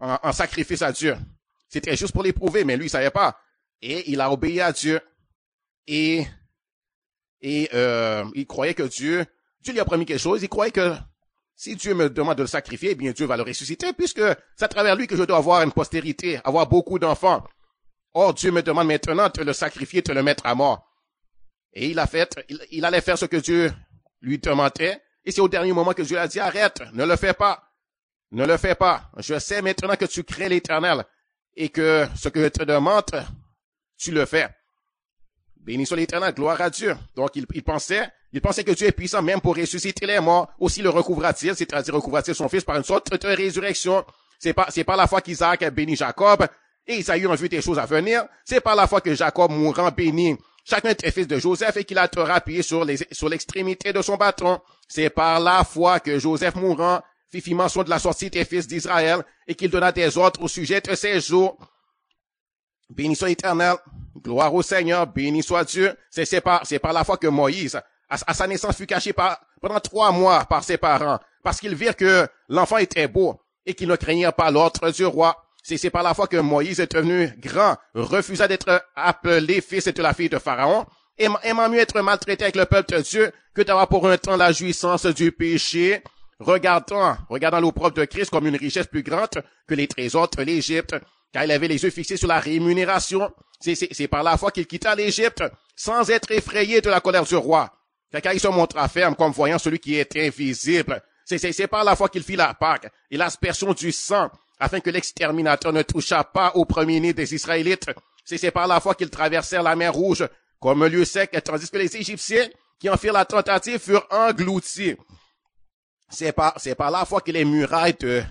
en sacrifice à Dieu. C'était juste pour l'éprouver, mais lui, il savait pas. Et il a obéi à Dieu. Et il croyait que Dieu lui a promis quelque chose. Il croyait que si Dieu me demande de le sacrifier, eh bien Dieu va le ressusciter, puisque c'est à travers lui que je dois avoir une postérité, avoir beaucoup d'enfants. Or, Dieu me demande maintenant de le sacrifier, de le mettre à mort. Et il allait faire ce que Dieu lui demandait. Et c'est au dernier moment que Dieu a dit, arrête, ne le fais pas. Ne le fais pas. Je sais maintenant que tu crées l'Éternel et que ce que je te demande, tu le fais. Béni soit l'Éternel, gloire à Dieu. Donc, il pensait que Dieu est puissant même pour ressusciter les morts. Aussi le recouvra-t-il, c'est-à-dire recouvra-t-il son fils par une sorte de résurrection. C'est par la foi qu'Isaac bénit Jacob et Isaïe a vu des choses à venir. C'est par la foi que Jacob mourant bénit chacun des fils de Joseph et qu'il a Torah appuyé sur l'extrémité de son bâton. C'est par la foi que Joseph mourant fit mention de la sortie des fils d'Israël et qu'il donna des ordres au sujet de ses jours. Béni soit l'Éternel, gloire au Seigneur, béni soit Dieu. C'est par la foi que Moïse, à sa naissance, fut caché pendant 3 mois par ses parents, parce qu'ils virent que l'enfant était beau et qu'ils ne craignirent pas l'ordre du roi. C'est par la foi que Moïse est devenu grand, refusa d'être appelé fils de la fille de Pharaon, aimant mieux être maltraité avec le peuple de Dieu que d'avoir pour un temps la jouissance du péché, regardant l'opprobre de Christ comme une richesse plus grande que les trésors de l'Égypte, car il avait les yeux fixés sur la rémunération. C'est par la foi qu'il quitta l'Égypte, sans être effrayé de la colère du roi, car il se montra ferme comme voyant celui qui est invisible. C'est par la foi qu'il fit la Pâque et l'aspersion du sang, afin que l'exterminateur ne touchât pas au premier-né des Israélites. C'est par la foi qu'ils traversèrent la mer Rouge comme un lieu sec, tandis que les Égyptiens qui en firent la tentative furent engloutis. C'est par la foi que les murailles de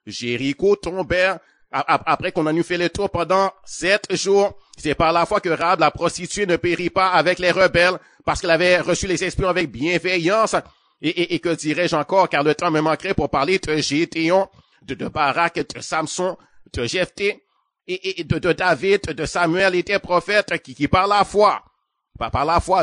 Jéricho tombèrent après qu'on en eut fait le tour pendant 7 jours. C'est par la foi que Rahab, la prostituée, ne périt pas avec les rebelles, parce qu'elle avait reçu les espions avec bienveillance. Et que dirais-je encore, car le temps me manquerait pour parler de Gédéon, de Barak, de Samson, de Jephthé, et de David, de Samuel et des prophètes qui par la foi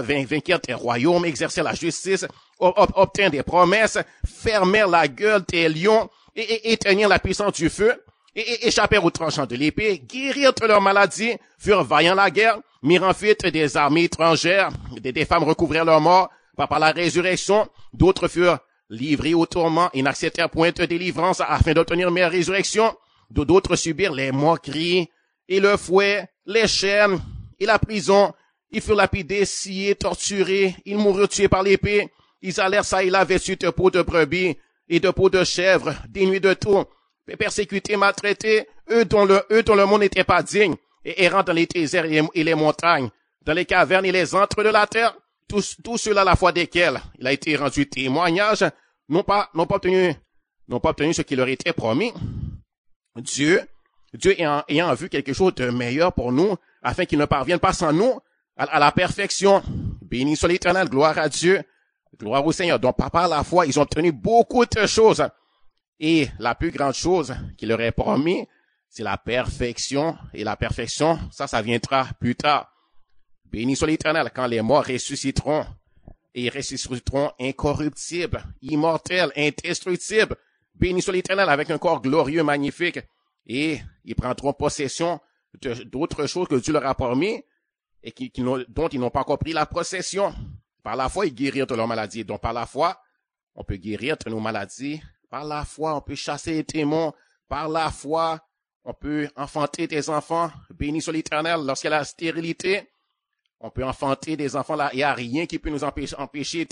vainquirent des royaumes, exercèrent la justice, obtinrent des promesses, fermèrent la gueule des lions, et éteignirent la puissance du feu, et échappèrent aux tranchants de l'épée, guérirent de leurs maladies, furent vaillants la guerre, mirent en fuite des armées étrangères, des femmes recouvrirent leurs morts, par la résurrection, d'autres furent livrés au tourment et n'acceptèrent point de délivrance afin d'obtenir meilleure résurrection, d'autres subirent les moqueries et le fouet, les chaînes et la prison. Ils furent lapidés, sciés, torturés, ils moururent tués par l'épée, ils allèrent ça et là vêtus de peau de brebis et de peau de chèvre, dénués de tout, persécutés, maltraités, eux dont le monde n'était pas digne, et errant dans les déserts et les montagnes, dans les cavernes et les antres de la terre, tous ceux-là à la foi desquels il a été rendu témoignage, n'ont pas obtenu ce qui leur était promis. Dieu ayant vu quelque chose de meilleur pour nous, afin qu'il ne parvienne pas sans nous à la perfection. Béni soit l'Éternel, gloire à Dieu, gloire au Seigneur. Donc, par la foi, ils ont obtenu beaucoup de choses. Et la plus grande chose qu'il leur est promis, c'est la perfection. Et la perfection, ça viendra plus tard. Béni soit l'Éternel, quand les morts ressusciteront, et ils ressusciteront incorruptibles, immortels, indestructibles. Béni soit l'Éternel avec un corps glorieux, magnifique, et ils prendront possession d'autres choses que Dieu leur a promis, et dont ils n'ont pas encore pris la possession. Par la foi, ils guérirent de leurs maladies. Donc, par la foi, on peut guérir de nos maladies. Par la foi, on peut chasser les démons. Par la foi, on peut enfanter des enfants. Béni soit l'Éternel lorsqu'il y a la stérilité. On peut enfanter des enfants là. Il n'y a rien qui peut nous empêcher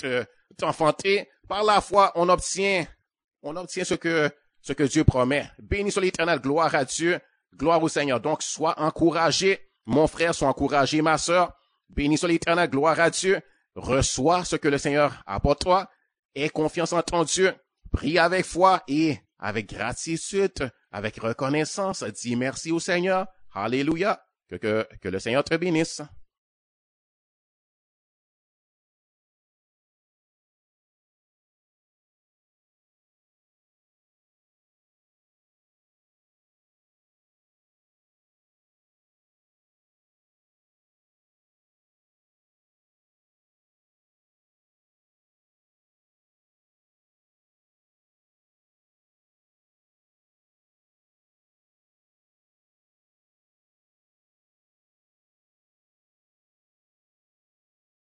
d'enfanter. Par la foi, on obtient ce que Dieu promet. Béni soit l'Éternel, gloire à Dieu, gloire au Seigneur. Donc, sois encouragé, mon frère, sois encouragé, ma sœur. Béni soit l'Éternel, gloire à Dieu. Reçois ce que le Seigneur a pour toi. Aie confiance en ton Dieu. Prie avec foi et avec gratitude, avec reconnaissance. Dis merci au Seigneur. Alléluia. Que le Seigneur te bénisse.